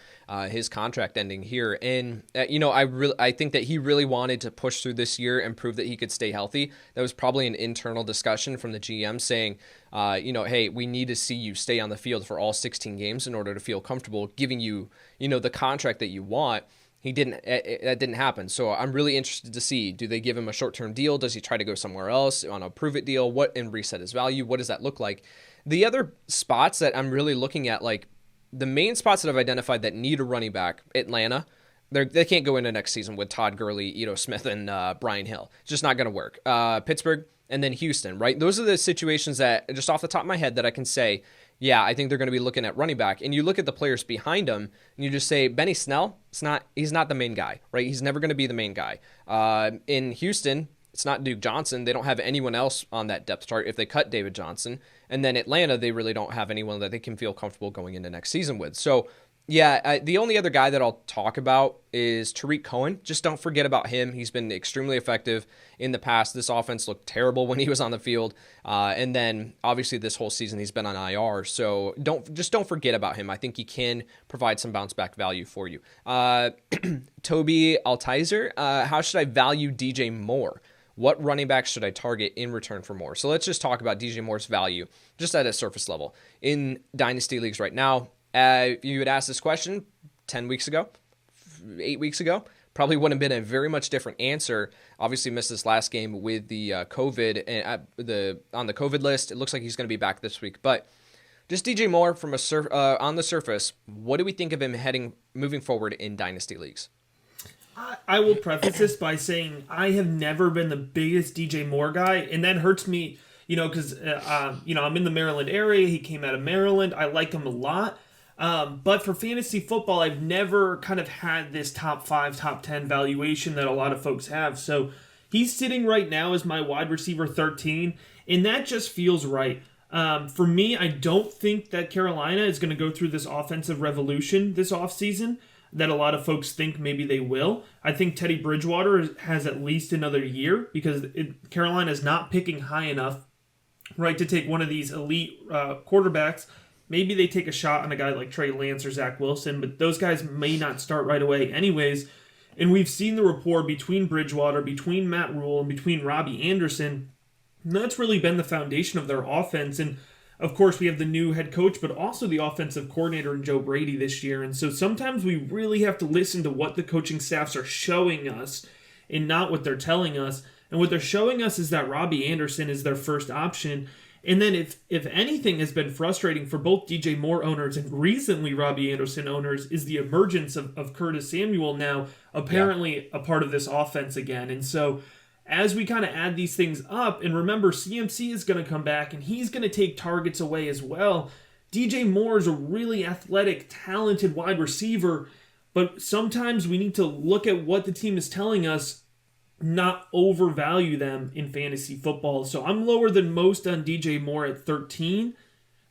his contract ending here. And, I think that he really wanted to push through this year and prove that he could stay healthy. That was probably an internal discussion from the GM saying, hey, we need to see you stay on the field for all 16 games in order to feel comfortable giving you, the contract that you want. That didn't happen. So I'm really interested to see, do they give him a short-term deal? Does he try to go somewhere else on a prove-it deal? And reset his value? What does that look like? The other spots that I'm really looking at, like the main spots that I've identified that need a running back, Atlanta, they can't go into next season with Todd Gurley, Ito Smith, and Brian Hill. It's just not going to work. Pittsburgh, and then Houston, right? Those are the situations that, just off the top of my head, that I can say, yeah, I think they're going to be looking at running back. And you look at the players behind him, and you just say, Benny Snell, he's not the main guy, right? He's never going to be the main guy. In Houston, it's not Duke Johnson. They don't have anyone else on that depth chart if they cut David Johnson. And then Atlanta, they really don't have anyone that they can feel comfortable going into next season with. So, yeah, the only other guy that I'll talk about is Tariq Cohen. Just don't forget about him. He's been extremely effective in the past. This offense looked terrible when he was on the field. And then, obviously, this whole season he's been on IR. So don't forget about him. I think he can provide some bounce-back value for you. Toby Altizer, how should I value DJ Moore? What running back should I target in return for Moore? So let's just talk about DJ Moore's value just at a surface level. In Dynasty leagues right now, if you had asked this question 10 weeks ago, 8 weeks ago, probably wouldn't have been a very much different answer. Obviously missed this last game with the COVID and on the COVID list. It looks like he's going to be back this week. But just DJ Moore from on the surface, what do we think of him moving forward in Dynasty leagues? I will preface this by saying I have never been the biggest DJ Moore guy, and that hurts me, because, I'm in the Maryland area. He came out of Maryland. I like him a lot. But for fantasy football, I've never kind of had this top 5, top 10 valuation that a lot of folks have. So he's sitting right now as my wide receiver 13, and that just feels right. For me, I don't think that Carolina is going to go through this offensive revolution this offseason that a lot of folks think maybe they will. I think Teddy Bridgewater has at least another year because Carolina is not picking high enough, right, to take one of these elite quarterbacks. Maybe they take a shot on a guy like Trey Lance or Zach Wilson, but those guys may not start right away anyways. And we've seen the rapport between Bridgewater, between Matt Rule, and between Robbie Anderson. And that's really been the foundation of their offense. And of course, we have the new head coach, but also the offensive coordinator in Joe Brady this year. And so sometimes we really have to listen to what the coaching staffs are showing us and not what they're telling us. And what they're showing us is that Robbie Anderson is their first option. And then if anything has been frustrating for both DJ Moore owners and recently Robbie Anderson owners is the emergence of Curtis Samuel now apparently a part of this offense again. And so as we kind of add these things up, and remember, CMC is going to come back, and he's going to take targets away as well. DJ Moore is a really athletic, talented wide receiver, but sometimes we need to look at what the team is telling us, not overvalue them in fantasy football. So I'm lower than most on DJ Moore at 13.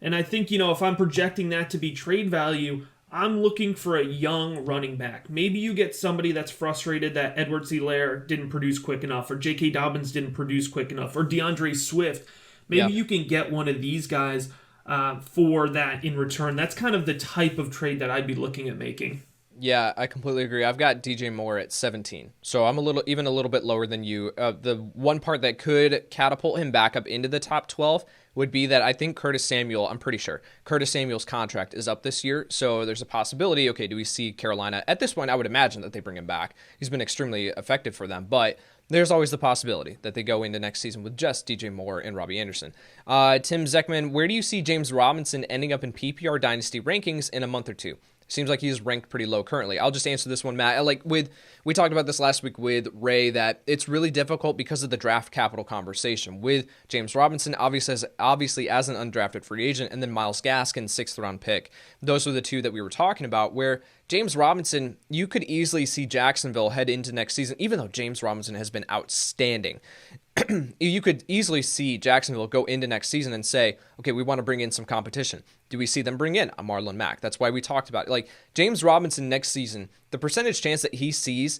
And I think, if I'm projecting that to be trade value, I'm looking for a young running back. Maybe you get somebody that's frustrated that Edwards-Helaire didn't produce quick enough, or J.K. Dobbins didn't produce quick enough, or DeAndre Swift. Maybe you can get one of these guys for that in return. That's kind of the type of trade that I'd be looking at making. Yeah, I completely agree. I've got DJ Moore at 17, so I'm a little bit lower than you. The one part that could catapult him back up into the top 12 would be that I think I'm pretty sure Curtis Samuel's contract is up this year, so there's a possibility, okay, do we see Carolina? At this point, I would imagine that they bring him back. He's been extremely effective for them, but there's always the possibility that they go into next season with just DJ Moore and Robbie Anderson. Tim Zekman, where do you see James Robinson ending up in PPR Dynasty rankings in a month or two? Seems like he's ranked pretty low currently. I'll just answer this one, Matt. We talked about this last week with Ray, that it's really difficult because of the draft capital conversation with James Robinson, obviously as an undrafted free agent, and then Myles Gaskin, 6th round pick. Those were the two that we were talking about, where James Robinson, you could easily see Jacksonville head into next season, even though James Robinson has been outstanding. You could easily see Jacksonville go into next season and say, okay, we want to bring in some competition. Do we see them bring in a Marlon Mack? That's why we talked about it. Like James Robinson next season, the percentage chance that he sees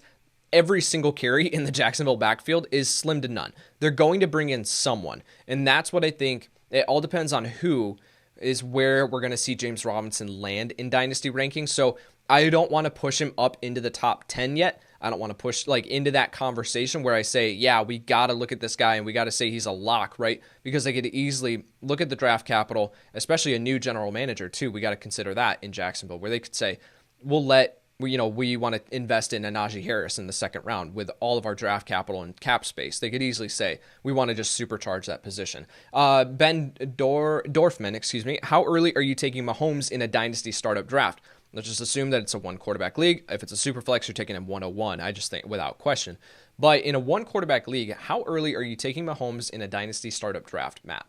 every single carry in the Jacksonville backfield is slim to none. They're going to bring in someone. And that's what I think. It all depends on who is where we're going to see James Robinson land in dynasty rankings. So I don't want to push him up into the top 10 yet. I don't want to push into that conversation where I say, yeah, we got to look at this guy and we got to say he's a lock, right? Because I could easily look at the draft capital, especially a new general manager too. We got to consider that in Jacksonville, where they could say, we want to invest in a Najee Harris in the second round with all of our draft capital and cap space. They could easily say, we want to just supercharge that position. Ben Dorfman, how early are you taking Mahomes in a dynasty startup draft? Let's just assume that it's a one quarterback league. If it's a super flex, you're taking him 101. I just think without question. But in a one quarterback league, how early are you taking Mahomes in a dynasty startup draft, Matt?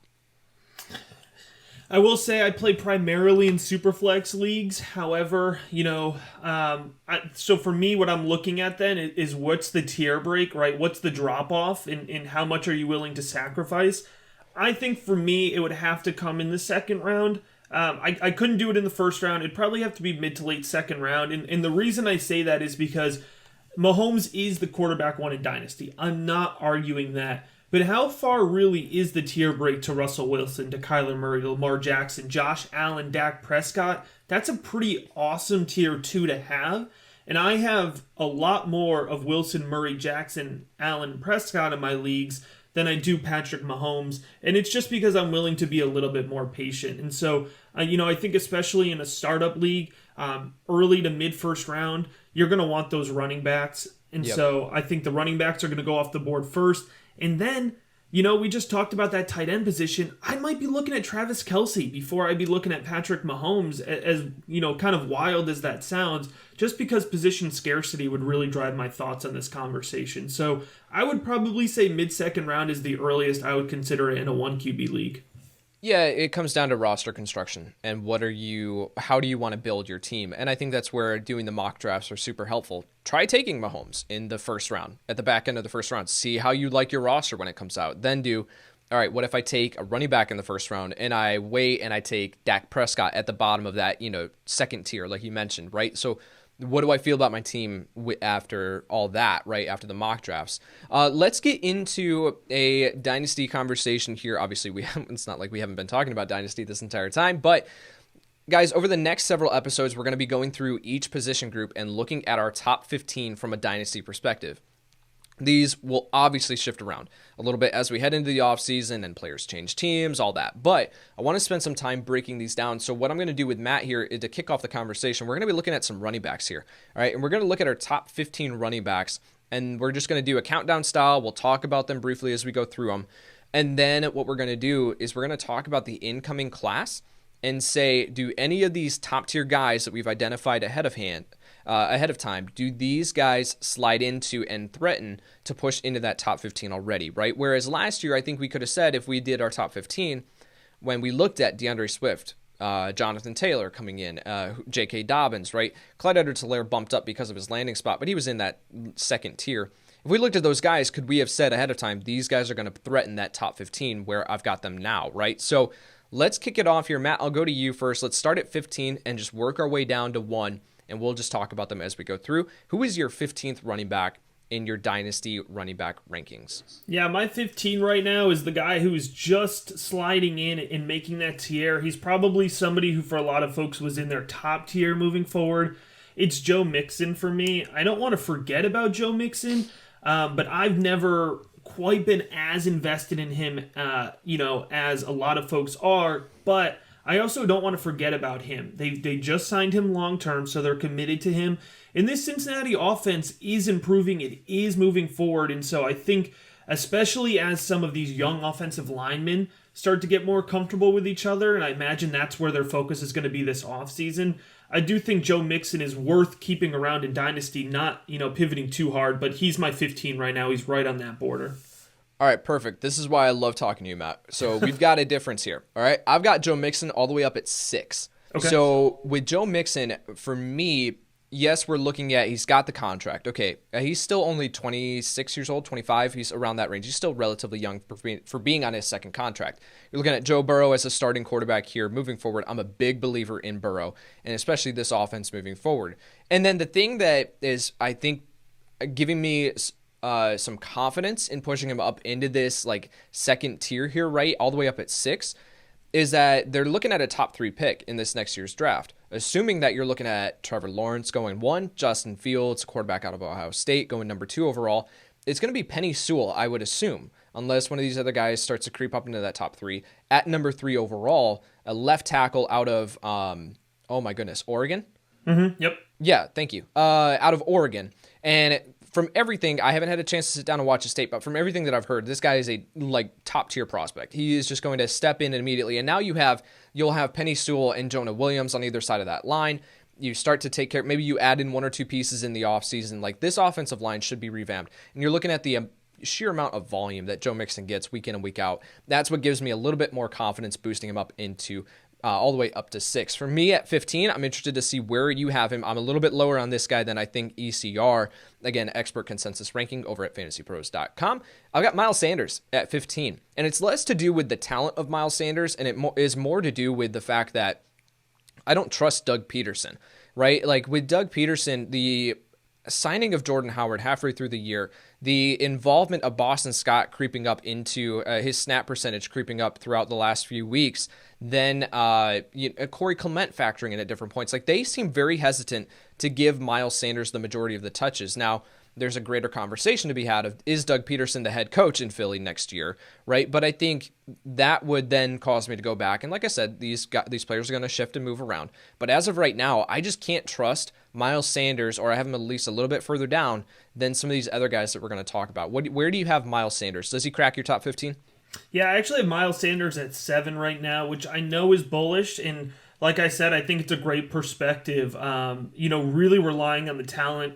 I will say I play primarily in super flex leagues. However, so for me, what I'm looking at then is what's the tier break, right? What's the drop off and how much are you willing to sacrifice? I think for me, it would have to come in the second round. I couldn't do it in the first round. It'd probably have to be mid to late second round. And the reason I say that is because Mahomes is the quarterback one in Dynasty. I'm not arguing that. But how far really is the tier break to Russell Wilson, to Kyler Murray, to Lamar Jackson, Josh Allen, Dak Prescott? That's a pretty awesome tier 2 to have. And I have a lot more of Wilson, Murray, Jackson, Allen, Prescott in my leagues than I do Patrick Mahomes. And it's just because I'm willing to be a little bit more patient. And so, I think especially in a startup league, early to mid first round, you're going to want those running backs. And so I think the running backs are going to go off the board first. And then, we just talked about that tight end position. I might be looking at Travis Kelce before I'd be looking at Patrick Mahomes, as kind of wild as that sounds, just because position scarcity would really drive my thoughts on this conversation. So I would probably say mid-second round is the earliest I would consider it in a 1 QB league. Yeah, it comes down to roster construction and how do you want to build your team? And I think that's where doing the mock drafts are super helpful. Try taking Mahomes in the first round, at the back end of the first round. See how you like your roster when it comes out. Then all right, what if I take a running back in the first round and I wait and I take Dak Prescott at the bottom of that, second tier, like you mentioned, right? So what do I feel about my team after all that, right? After the mock drafts. Let's get into a dynasty conversation here. Obviously, it's not like we haven't been talking about dynasty this entire time, but guys, over the next several episodes, we're going to be going through each position group and looking at our top 15 from a dynasty perspective. These will obviously shift around a little bit as we head into the offseason and players change teams, all that. But I want to spend some time breaking these down. So what I'm going to do with Matt here is to kick off the conversation. We're going to be looking at some running backs here. All right, and we're going to look at our top 15 running backs, and we're just going to do a countdown style. We'll talk about them briefly as we go through them. And then what we're going to do is we're going to talk about the incoming class and say, do any of these top tier guys that we've identified ahead of time, do these guys slide into and threaten to push into that top 15 already, right? Whereas last year, I think we could have said, if we did our top 15, when we looked at DeAndre Swift, Jonathan Taylor coming in, J.K. Dobbins, right? Clyde Edwards-Helaire bumped up because of his landing spot, but he was in that second tier. If we looked at those guys, could we have said ahead of time, these guys are going to threaten that top 15 where I've got them now, right? So let's kick it off here. Matt, I'll go to you first. Let's start at 15 and just work our way down to 1, and we'll just talk about them as we go through. Who is your 15th running back in your Dynasty running back rankings? Yeah, my 15 right now is the guy who is just sliding in and making that tier. He's probably somebody who for a lot of folks was in their top tier moving forward. It's Joe Mixon for me. I don't want to forget about Joe Mixon, but I've never quite been as invested in him, as a lot of folks are. But I also don't want to forget about him. They just signed him long-term, so they're committed to him. And this Cincinnati offense is improving. It is moving forward. And so I think, especially as some of these young offensive linemen start to get more comfortable with each other, and I imagine that's where their focus is going to be this offseason, I do think Joe Mixon is worth keeping around in Dynasty, not, pivoting too hard, but he's my 15 right now. He's right on that border. All right, perfect. This is why I love talking to you, Matt. So we've got a difference here. All right, I've got Joe Mixon all the way up at 6. Okay. So with Joe Mixon, for me, yes, we're looking at he's got the contract. Okay, he's still only 26 years old, 25. He's around that range. He's still relatively young for being on his second contract. You're looking at Joe Burrow as a starting quarterback here moving forward. I'm a big believer in Burrow, and especially this offense moving forward. And then the thing that is, I think, giving me some confidence in pushing him up into this second tier here, right, all the way up at 6, is that they're looking at a top 3 pick in this next year's draft. Assuming that you're looking at Trevor Lawrence going 1, Justin Fields, quarterback out of Ohio State, going number 2 overall, it's going to be Penei Sewell, I would assume, unless one of these other guys starts to creep up into that top 3. At number 3 overall, a left tackle out of, Oregon? Mm-hmm. Yep. Yeah, thank you. Out of Oregon. And from everything, I haven't had a chance to sit down and watch his tape, but from everything that I've heard, this guy is a top tier prospect. He is just going to step in immediately. And now you'll have Penei Sewell and Jonah Williams on either side of that line. You start to take care. Maybe you add in 1 or 2 pieces in the offseason. This offensive line should be revamped. And you're looking at the sheer amount of volume that Joe Mixon gets week in and week out. That's what gives me a little bit more confidence boosting him up into all the way up to 6. For me at 15, I'm interested to see where you have him. I'm a little bit lower on this guy than I think ECR. Again, expert consensus ranking over at FantasyPros.com. I've got Miles Sanders at 15. And it's less to do with the talent of Miles Sanders, and it is more to do with the fact that I don't trust Doug Peterson, right? With Doug Peterson, the signing of Jordan Howard halfway through the year, the involvement of Boston Scott creeping up into his snap percentage creeping up throughout the last few weeks, then Corey Clement factoring in at different points. They seem very hesitant to give Miles Sanders the majority of the touches. Now, there's a greater conversation to be had of, is Doug Peterson the head coach in Philly next year, right? But I think that would then cause me to go back. And like I said, these players are going to shift and move around. But as of right now, I just can't trust Miles Sanders, or I have him at least a little bit further down than some of these other guys that we're going to talk about. Where do you have Miles Sanders? Does he crack your top 15? Yeah, I actually have Miles Sanders at 7 right now, which I know is bullish. And like I said, I think it's a great perspective. Really relying on the talent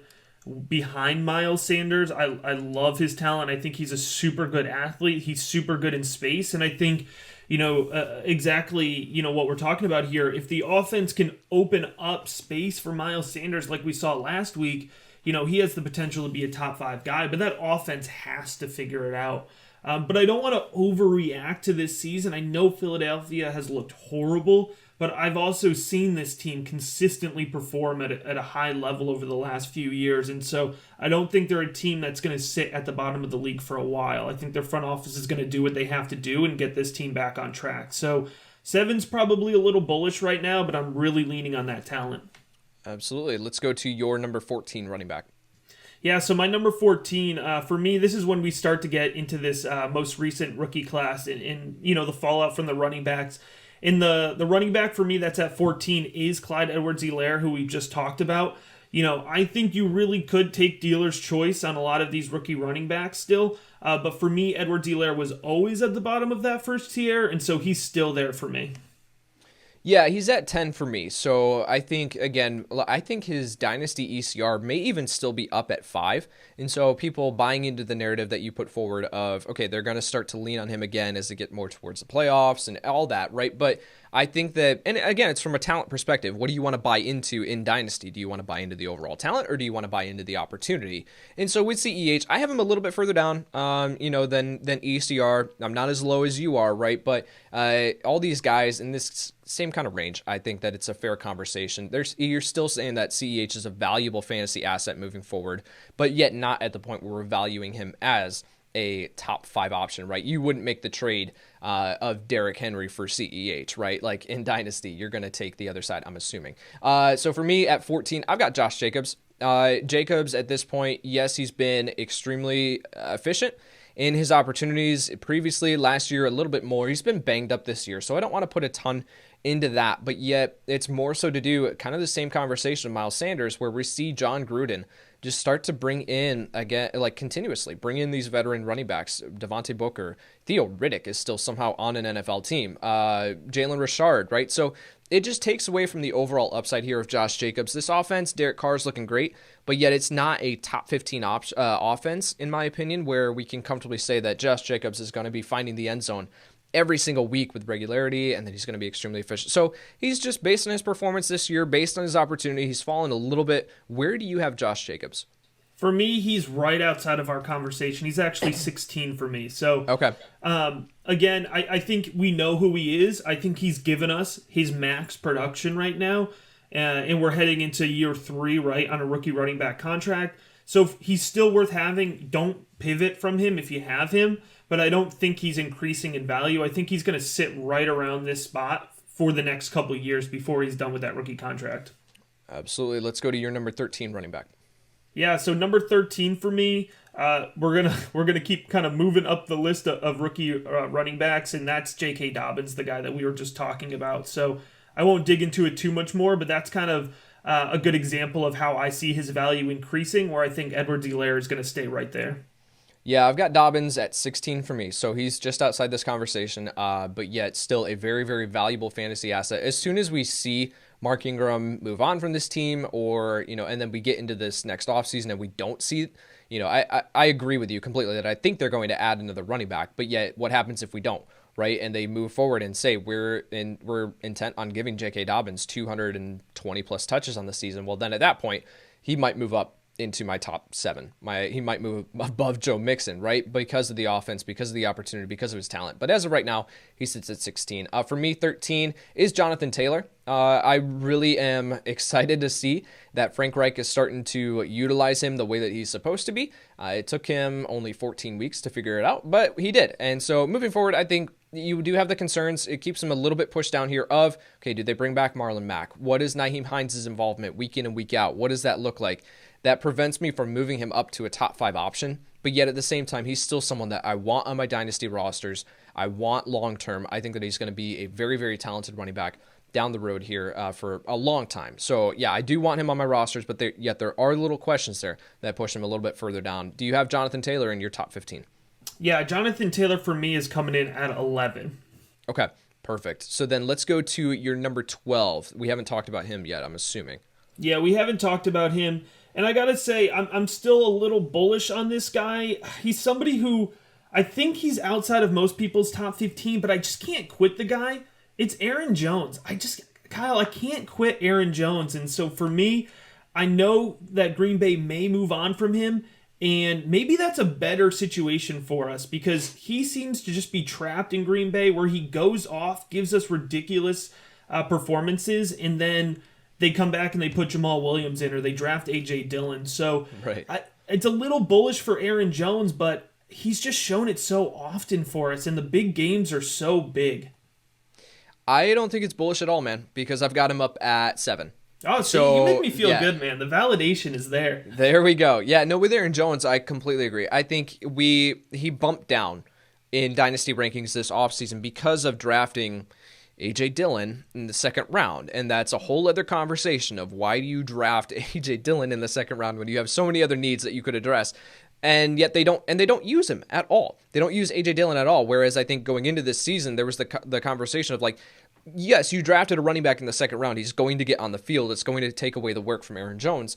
behind Miles Sanders. I love his talent. I think he's a super good athlete. He's super good in space. And I think, exactly, what we're talking about here, if the offense can open up space for Miles Sanders like we saw last week, he has the potential to be a top 5 guy, but that offense has to figure it out. But I don't want to overreact to this season. I know Philadelphia has looked horrible, but I've also seen this team consistently perform at a high level over the last few years. And so I don't think they're a team that's going to sit at the bottom of the league for a while. I think their front office is going to do what they have to do and get this team back on track. So 7's probably a little bullish right now, but I'm really leaning on that talent. Absolutely. Let's go to your number 14 running back. Yeah, so my number 14, for me, this is when we start to get into this most recent rookie class and the fallout from the running backs. In the running back for me that's at 14 is Clyde Edwards-Helaire, who we just talked about. I think you really could take dealer's choice on a lot of these rookie running backs still. But for me, Edwards-Helaire was always at the bottom of that first tier, and so he's still there for me. Yeah, he's at 10 for me. So I think his Dynasty ECR may even still be up at 5. And so people buying into the narrative that you put forward of, okay, they're going to start to lean on him again as they get more towards the playoffs and all that, right? But I think that, and again, it's from a talent perspective. What do you want to buy into in Dynasty? Do you want to buy into the overall talent, or do you want to buy into the opportunity? And so with CEH, I have him a little bit further down, than ECR. I'm not as low as you are, right? But all these guys in this same kind of range, I think that it's a fair conversation. You're still saying that CEH is a valuable fantasy asset moving forward, but yet not at the point where we're valuing him as a top 5 option, right? You wouldn't make the trade of Derrick Henry for CEH, right? Like in Dynasty, you're going to take the other side, I'm assuming. So for me at 14, I've got Josh Jacobs. Jacobs at this point, yes, he's been extremely efficient in his opportunities previously. Last year, a little bit more. He's been banged up this year, so I don't want to put a ton into that, but yet it's more so to do kind of the same conversation with Miles Sanders, where we see John Gruden just start to bring in, again, like continuously bring in these veteran running backs. Devontae Booker, Theo Riddick is still somehow on an NFL team. Jalen Richard, right? So it just takes away from the overall upside here of Josh Jacobs. This offense, Derek Carr's looking great, but yet it's not a top 15 offense, in my opinion, where we can comfortably say that Josh Jacobs is going to be finding the end zone every single week with regularity, and that he's going to be extremely efficient. So he's just, based on his performance this year, based on his opportunity, he's fallen a little bit. Where do you have Josh Jacobs? For me, he's right outside of our conversation. He's actually 16 for me. So, okay. Again, I think we know who he is. I think he's given us his max production right now, and we're heading into year 3, right, on a rookie running back contract. So he's still worth having. Don't pivot from him if you have him, but I don't think he's increasing in value. I think he's going to sit right around this spot for the next couple of years before he's done with that rookie contract. Absolutely. Let's go to your number 13 running back. Yeah, so number 13 for me, we're gonna keep kind of moving up the list of rookie running backs, and that's J.K. Dobbins, the guy that we were just talking about. So I won't dig into it too much more, but that's kind of a good example of how I see his value increasing, where I think Edwards-Helaire is going to stay right there. Yeah, I've got Dobbins at 16 for me, so he's just outside this conversation, but yet still a very, very valuable fantasy asset. As soon as we see Mark Ingram move on from this team, or, and then we get into this next offseason and we don't see, I agree with you completely that I think they're going to add another running back, but yet what happens if we don't, right? And they move forward and say we're intent on giving J.K. Dobbins 220 plus touches on the season. Well, then at that point, he might move up into my top 7. He might move above Joe Mixon, right? Because of the offense, because of the opportunity, because of his talent. But as of right now, he sits at 16. For me, 13 is Jonathan Taylor. I really am excited to see that Frank Reich is starting to utilize him the way that he's supposed to be. It took him only 14 weeks to figure it out, but he did. And so moving forward, I think you do have the concerns. It keeps him a little bit pushed down here of, okay, did they bring back Marlon Mack? What is Nyheim Hines' involvement week in and week out? What does that look like? That prevents me from moving him up to a top 5 option. But yet at the same time, he's still someone that I want on my dynasty rosters. I want long-term. I think that he's going to be a very, very talented running back down the road here for a long time. So yeah, I do want him on my rosters, but yet there are little questions there that push him a little bit further down. Do you have Jonathan Taylor in your top 15? Yeah, Jonathan Taylor for me is coming in at 11. Okay, perfect. So then let's go to your number 12. We haven't talked about him yet, I'm assuming. Yeah, we haven't talked about him. And I got to say, I'm still a little bullish on this guy. He's somebody who I think he's outside of most people's top 15, but I just can't quit the guy. It's Aaron Jones. Kyle, I can't quit Aaron Jones. And so for me, I know that Green Bay may move on from him, and maybe that's a better situation for us because he seems to just be trapped in Green Bay where he goes off, gives us ridiculous performances, and then they come back and they put Jamal Williams in or they draft A.J. Dillon. So right. It's a little bullish for Aaron Jones, but he's just shown it so often for us, and the big games are so big. I don't think it's bullish at all, man, because I've got him up at 7. Oh, so you make me feel good, man. The validation is there. There we go. Yeah, no, with Aaron Jones, I completely agree. I think he bumped down in Dynasty rankings this offseason because of drafting A.J. Dillon in the second round, and that's a whole other conversation of why do you draft A.J. Dillon in the second round when you have so many other needs that you could address, and yet they don't use him at all. They don't use A.J. Dillon at all, whereas I think going into this season, there was the conversation of like, yes, you drafted a running back in the second round. He's going to get on the field. It's going to take away the work from Aaron Jones.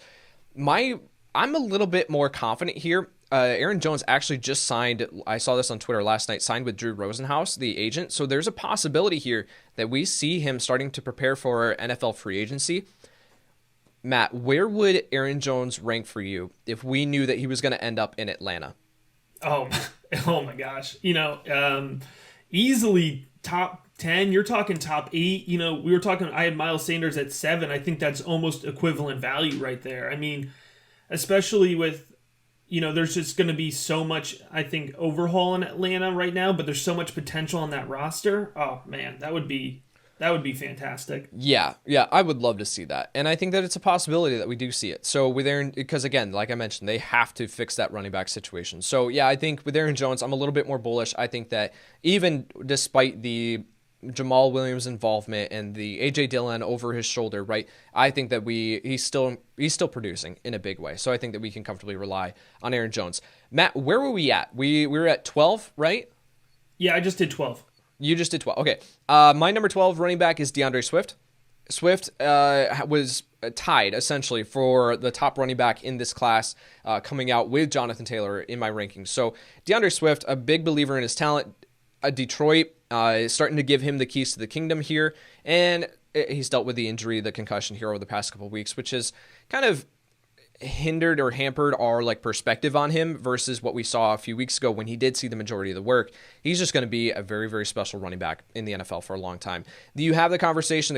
I'm a little bit more confident here Aaron Jones actually just signed, I saw this on Twitter last night, signed with Drew Rosenhaus, the agent. So there's a possibility here that we see him starting to prepare for NFL free agency. Matt, where would Aaron Jones rank for you if we knew that he was going to end up in Atlanta? Oh my gosh. Easily top 10. You're talking top 8. We were talking, I had Miles Sanders at 7. I think that's almost equivalent value right there. I mean, especially with, there's just going to be so much, I think, overhaul in Atlanta right now, but there's so much potential on that roster. Oh man, that would be fantastic. Yeah, I would love to see that. And I think that it's a possibility that we do see it. So with Aaron, because again, like I mentioned, they have to fix that running back situation. So yeah, I think with Aaron Jones, I'm a little bit more bullish. I think that even despite the Jamal Williams involvement and the AJ Dillon over his shoulder, right? I think that he's still producing in a big way. So I think that we can comfortably rely on Aaron Jones. Matt, where were we at? We were at 12, right? Yeah, I just did 12. You just did 12. Okay. My number 12 running back is DeAndre Swift. Swift was tied essentially for the top running back in this class, coming out with Jonathan Taylor in my rankings. So DeAndre Swift, a big believer in his talent. Detroit is starting to give him the keys to the kingdom here, and he's dealt with the injury, the concussion here over the past couple of weeks, which has kind of hindered or hampered our perspective on him versus what we saw a few weeks ago when he did see the majority of the work. He's just going to be a very, very special running back in the NFL for a long time. You have the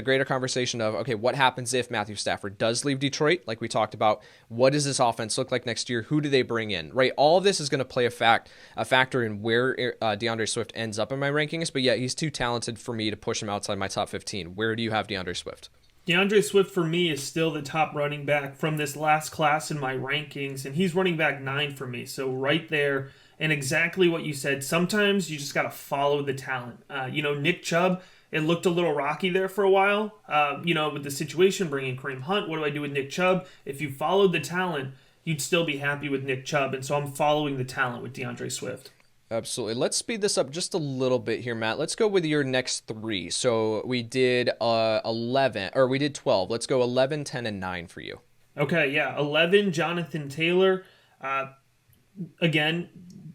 greater conversation of, okay, what happens if Matthew Stafford does leave Detroit? Like we talked about, what does this offense look like next year? Who do they bring in, right? All of this is going to play a factor in where DeAndre Swift ends up in my rankings, but yeah, he's too talented for me to push him outside my top 15. Where do you have DeAndre Swift? DeAndre Swift, for me, is still the top running back from this last class in my rankings, and he's running back 9 for me. So right there, and exactly what you said. Sometimes you just got to follow the talent. Nick Chubb, it looked a little rocky there for a while. With the situation, bringing Kareem Hunt, what do I do with Nick Chubb? If you followed the talent, you'd still be happy with Nick Chubb, and so I'm following the talent with DeAndre Swift. Absolutely. Let's speed this up just a little bit here, Matt. Let's go with your next 3. So we did 11, or we did 12. Let's go 11, 10, and 9 for you. Okay, yeah. 11, Jonathan Taylor. Again,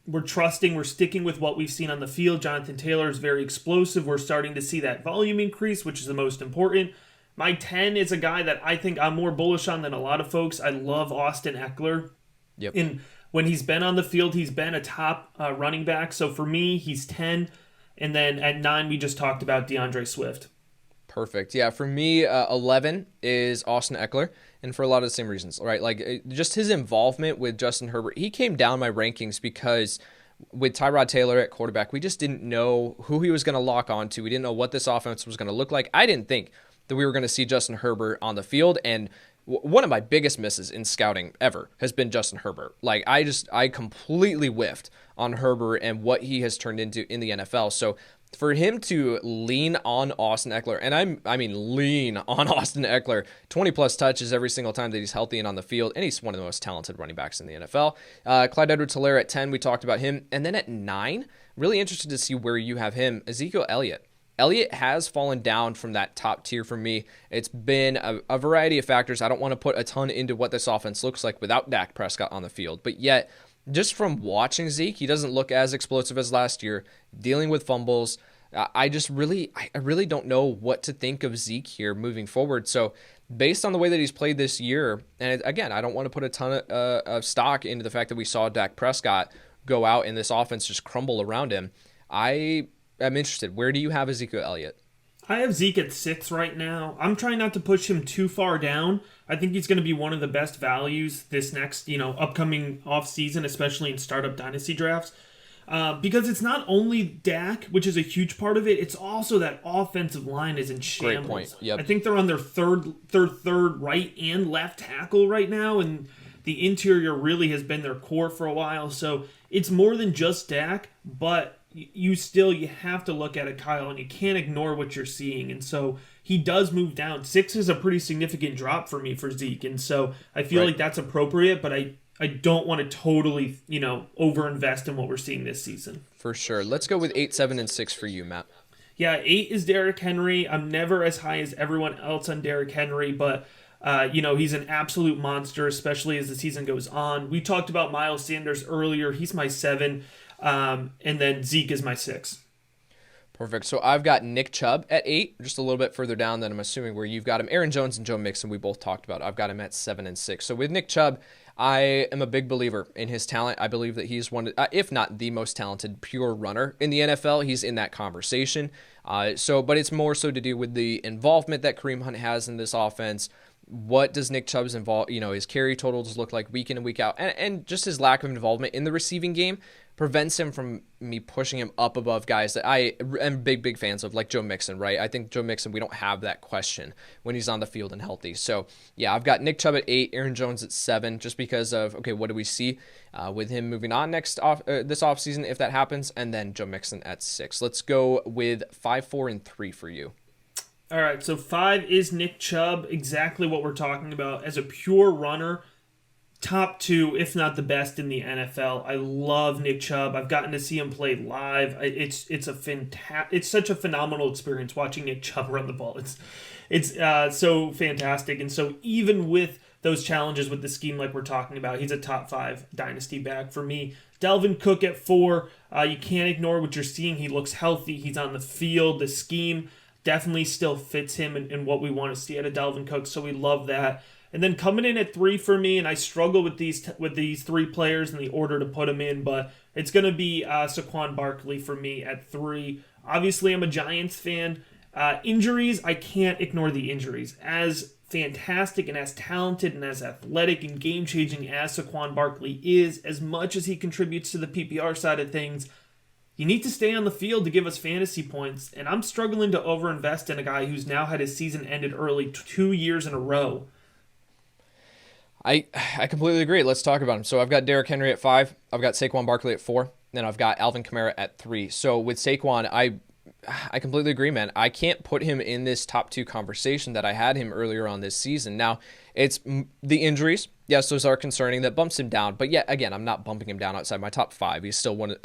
we're sticking with what we've seen on the field. Jonathan Taylor is very explosive. We're starting to see that volume increase, which is the most important. My 10 is a guy that I think I'm more bullish on than a lot of folks. I love Austin Ekeler. Yep. When he's been on the field, he's been a top running back. So for me, he's 10. And then at 9, we just talked about DeAndre Swift. Perfect. Yeah, for me, 11 is Austin Ekeler, and for a lot of the same reasons, right? Just his involvement with Justin Herbert. He came down my rankings because with Tyrod Taylor at quarterback, we just didn't know who he was going to lock onto. We didn't know what this offense was going to look like. I didn't think that we were going to see Justin Herbert on the field, and one of my biggest misses in scouting ever has been Justin Herbert. I completely whiffed on Herbert and what he has turned into in the NFL. So for him to lean on Austin Ekeler, and I mean lean on Austin Ekeler, 20-plus touches every single time that he's healthy and on the field, and he's one of the most talented running backs in the NFL. Clyde Edwards-Helaire at 10, we talked about him. And then at 9, really interested to see where you have him, Ezekiel Elliott. Elliott has fallen down from that top tier for me. It's been a variety of factors. I don't want to put a ton into what this offense looks like without Dak Prescott on the field. But yet, just from watching Zeke, he doesn't look as explosive as last year, dealing with fumbles. I really don't know what to think of Zeke here moving forward. So based on the way that he's played this year, and again, I don't want to put a ton of stock into the fact that we saw Dak Prescott go out and this offense just crumble around him. I'm interested. Where do you have Ezekiel Elliott? I have Zeke at 6 right now. I'm trying not to push him too far down. I think he's going to be one of the best values this next, upcoming offseason, especially in startup dynasty drafts. Because it's not only Dak, which is a huge part of it, it's also that offensive line is in shambles. Great point. Yep. I think they're on their third right and left tackle right now, and the interior really has been their core for a while. So it's more than just Dak, but you have to look at it, Kyle, and you can't ignore what you're seeing. And so he does move down. 6 is a pretty significant drop for me for Zeke. And so I feel like that's appropriate, but I don't want to totally, overinvest in what we're seeing this season. For sure. Let's go with 8, 7, and 6 for you, Matt. Yeah, 8 is Derrick Henry. I'm never as high as everyone else on Derrick Henry, but He's an absolute monster, especially as the season goes on. We talked about Miles Sanders earlier. He's my 7. And then Zeke is my 6. Perfect. So I've got Nick Chubb at 8, just a little bit further down than I'm assuming where you've got him. Aaron Jones and Joe Mixon, we both talked about. I've got him at 7 and 6. So with Nick Chubb, I am a big believer in his talent. I believe that he's one, if not the most talented pure runner in the NFL. He's in that conversation. But it's more so to do with the involvement that Kareem Hunt has in this offense. What does Nick Chubb's his carry totals look like week in and week out, and just his lack of involvement in the receiving game prevents him from me pushing him up above guys that I am big fans of, like Joe Mixon, right? I think Joe Mixon, we don't have that question when he's on the field and healthy. So, yeah, I've got Nick Chubb at 8, Aaron Jones at 7, just because of, okay, what do we see with him moving on this offseason if that happens, and then Joe Mixon at 6. Let's go with 5, 4, and 3 for you. All right, so 5 is Nick Chubb, exactly what we're talking about. As a pure runner, top 2, if not the best in the NFL. I love Nick Chubb. I've gotten to see him play live. It's such a phenomenal experience watching Nick Chubb run the ball. It's so fantastic. And so even with those challenges with the scheme like we're talking about, he's a top 5 dynasty back for me. Dalvin Cook at 4. You can't ignore what you're seeing. He looks healthy. He's on the field. The scheme definitely still fits him in what we want to see out of Dalvin Cook, so we love that. And then coming in at 3 for me, and I struggle with these 3 players in the order to put them in, but it's going to be Saquon Barkley for me at 3. Obviously, I'm a Giants fan. Injuries, I can't ignore the injuries. As fantastic and as talented and as athletic and game-changing as Saquon Barkley is, as much as he contributes to the PPR side of things, you need to stay on the field to give us fantasy points, and I'm struggling to overinvest in a guy who's now had his season ended early 2 years in a row. I completely agree. Let's talk about him. So I've got Derrick Henry at 5. I've got Saquon Barkley at 4. Then I've got Alvin Kamara at 3. So with Saquon, I completely agree, man. I can't put him in this top 2 conversation that I had him earlier on this season. Now, it's the injuries. Yes, those are concerning. That bumps him down. But yet, again, I'm not bumping him down outside my top 5. He's still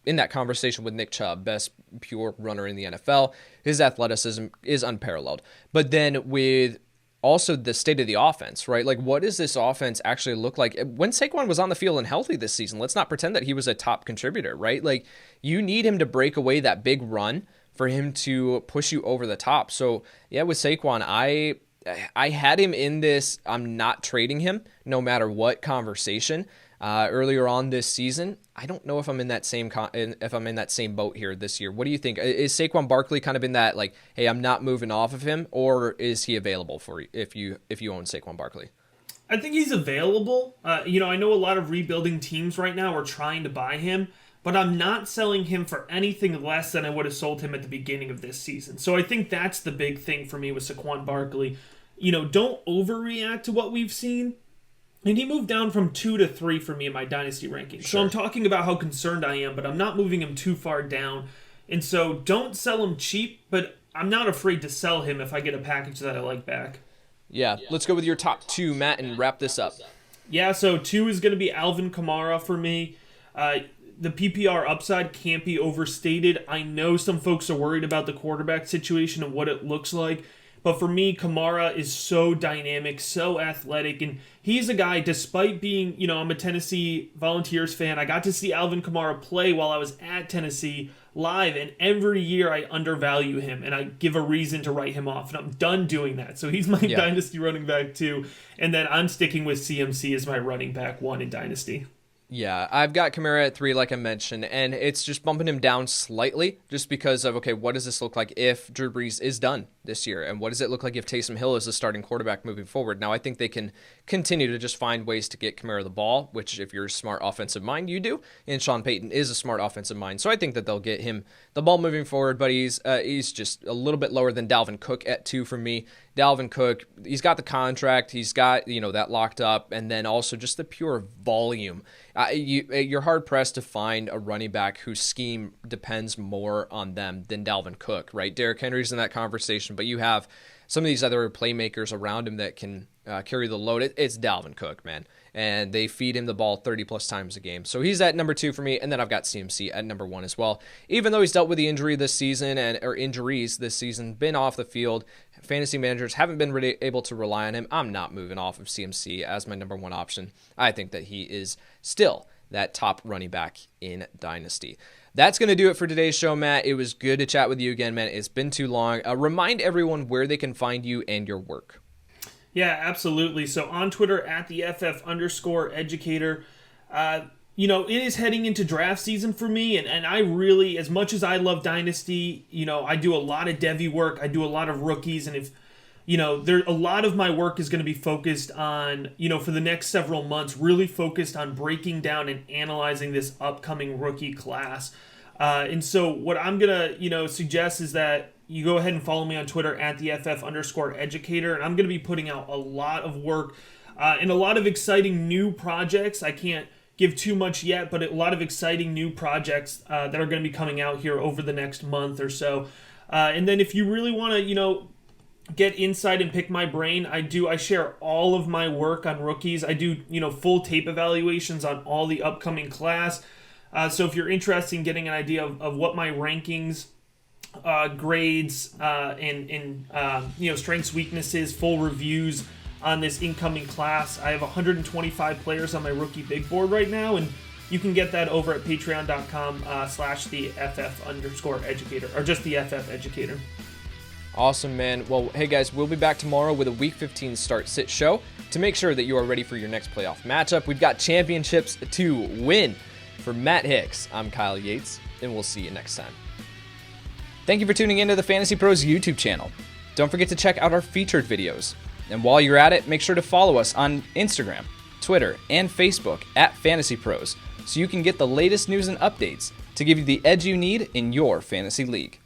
in that conversation with Nick Chubb, best pure runner in the NFL. His athleticism is unparalleled. But then with also the state of the offense, right? Like, what does this offense actually look like? When Saquon was on the field and healthy this season, let's not pretend that he was a top contributor, right? Like, you need him to break away that big run for him to push you over the top. So, yeah, with Saquon, I had him in this I'm not trading him no matter what conversation earlier on this season. I don't know if I'm in that same boat here this year. What do you think? Is Saquon Barkley kind of in that, like, hey, I'm not moving off of him, or is he available for you if you own Saquon Barkley? I think he's available. I know a lot of rebuilding teams right now are trying to buy him, but I'm not selling him for anything less than I would have sold him at the beginning of this season. So I think that's the big thing for me with Saquon Barkley. Don't overreact to what we've seen. And he moved down from 2 to 3 for me in my dynasty rankings. Sure. So I'm talking about how concerned I am, but I'm not moving him too far down. And so don't sell him cheap, but I'm not afraid to sell him if I get a package that I like back. Yeah, let's go with your top 2, Matt, and wrap this up. Yeah, so 2 is going to be Alvin Kamara for me. The PPR upside can't be overstated. I know some folks are worried about the quarterback situation and what it looks like. But for me, Kamara is so dynamic, so athletic, and he's a guy, despite being, I'm a Tennessee Volunteers fan, I got to see Alvin Kamara play while I was at Tennessee live, and every year I undervalue him, and I give a reason to write him off, and I'm done doing that. So he's my Dynasty running back 2, and then I'm sticking with CMC as my running back 1 in Dynasty. Yeah, I've got Kamara at 3, like I mentioned, and it's just bumping him down slightly just because of, okay, what does this look like if Drew Brees is done this year? And what does it look like if Taysom Hill is the starting quarterback moving forward? Now, I think they can continue to just find ways to get Kamara the ball, which if you're a smart offensive mind, you do. And Sean Payton is a smart offensive mind. So I think that they'll get him the ball moving forward, but he's just a little bit lower than Dalvin Cook at 2 for me. Dalvin Cook, he's got the contract, he's got, that locked up, and then also just the pure volume. You're hard-pressed to find a running back whose scheme depends more on them than Dalvin Cook, right? Derrick Henry's in that conversation, but you have some of these other playmakers around him that can carry the load. It's Dalvin Cook, man. and they feed him the ball 30 plus times a game. So he's at number 2 for me, and then I've got CMC at number 1 as well. Even though he's dealt with the injury this season or injuries this season, been off the field, fantasy managers haven't been really able to rely on him. I'm not moving off of CMC as my number 1 option. I think that he is still that top running back in Dynasty. That's going to do it for today's show, Matt. It was good to chat with you again, man. It's been too long. Remind everyone where they can find you and your work. Yeah, absolutely. So on Twitter at the FF_educator, it is heading into draft season for me. And I really, as much as I love Dynasty, I do a lot of Devy work. I do a lot of rookies. And if, a lot of my work is going to be focused on, for the next several months, really focused on breaking down and analyzing this upcoming rookie class. And so what I'm going to, suggest is that you go ahead and follow me on Twitter at the FF_educator. And I'm going to be putting out a lot of work and a lot of exciting new projects. I can't give too much yet, but a lot of exciting new projects that are going to be coming out here over the next month or so. And then if you really want to, get insight and pick my brain, I share all of my work on rookies. I do, full tape evaluations on all the upcoming class. So if you're interested in getting an idea of what my rankings, grades, and strengths, weaknesses, full reviews on this incoming class, I have 125 players on my rookie big board right now, and you can get that over at patreon.com/the FF_educator, or just the FF educator. Awesome, man. Well, hey guys, we'll be back tomorrow with a Week 15 start-sit show to make sure that you are ready for your next playoff matchup. We've got championships to win. For Matt Hicks, I'm Kyle Yates, and we'll see you next time. Thank you for tuning into the Fantasy Pros YouTube channel. Don't forget to check out our featured videos. And while you're at it, make sure to follow us on Instagram, Twitter, and Facebook at Fantasy Pros so you can get the latest news and updates to give you the edge you need in your fantasy league.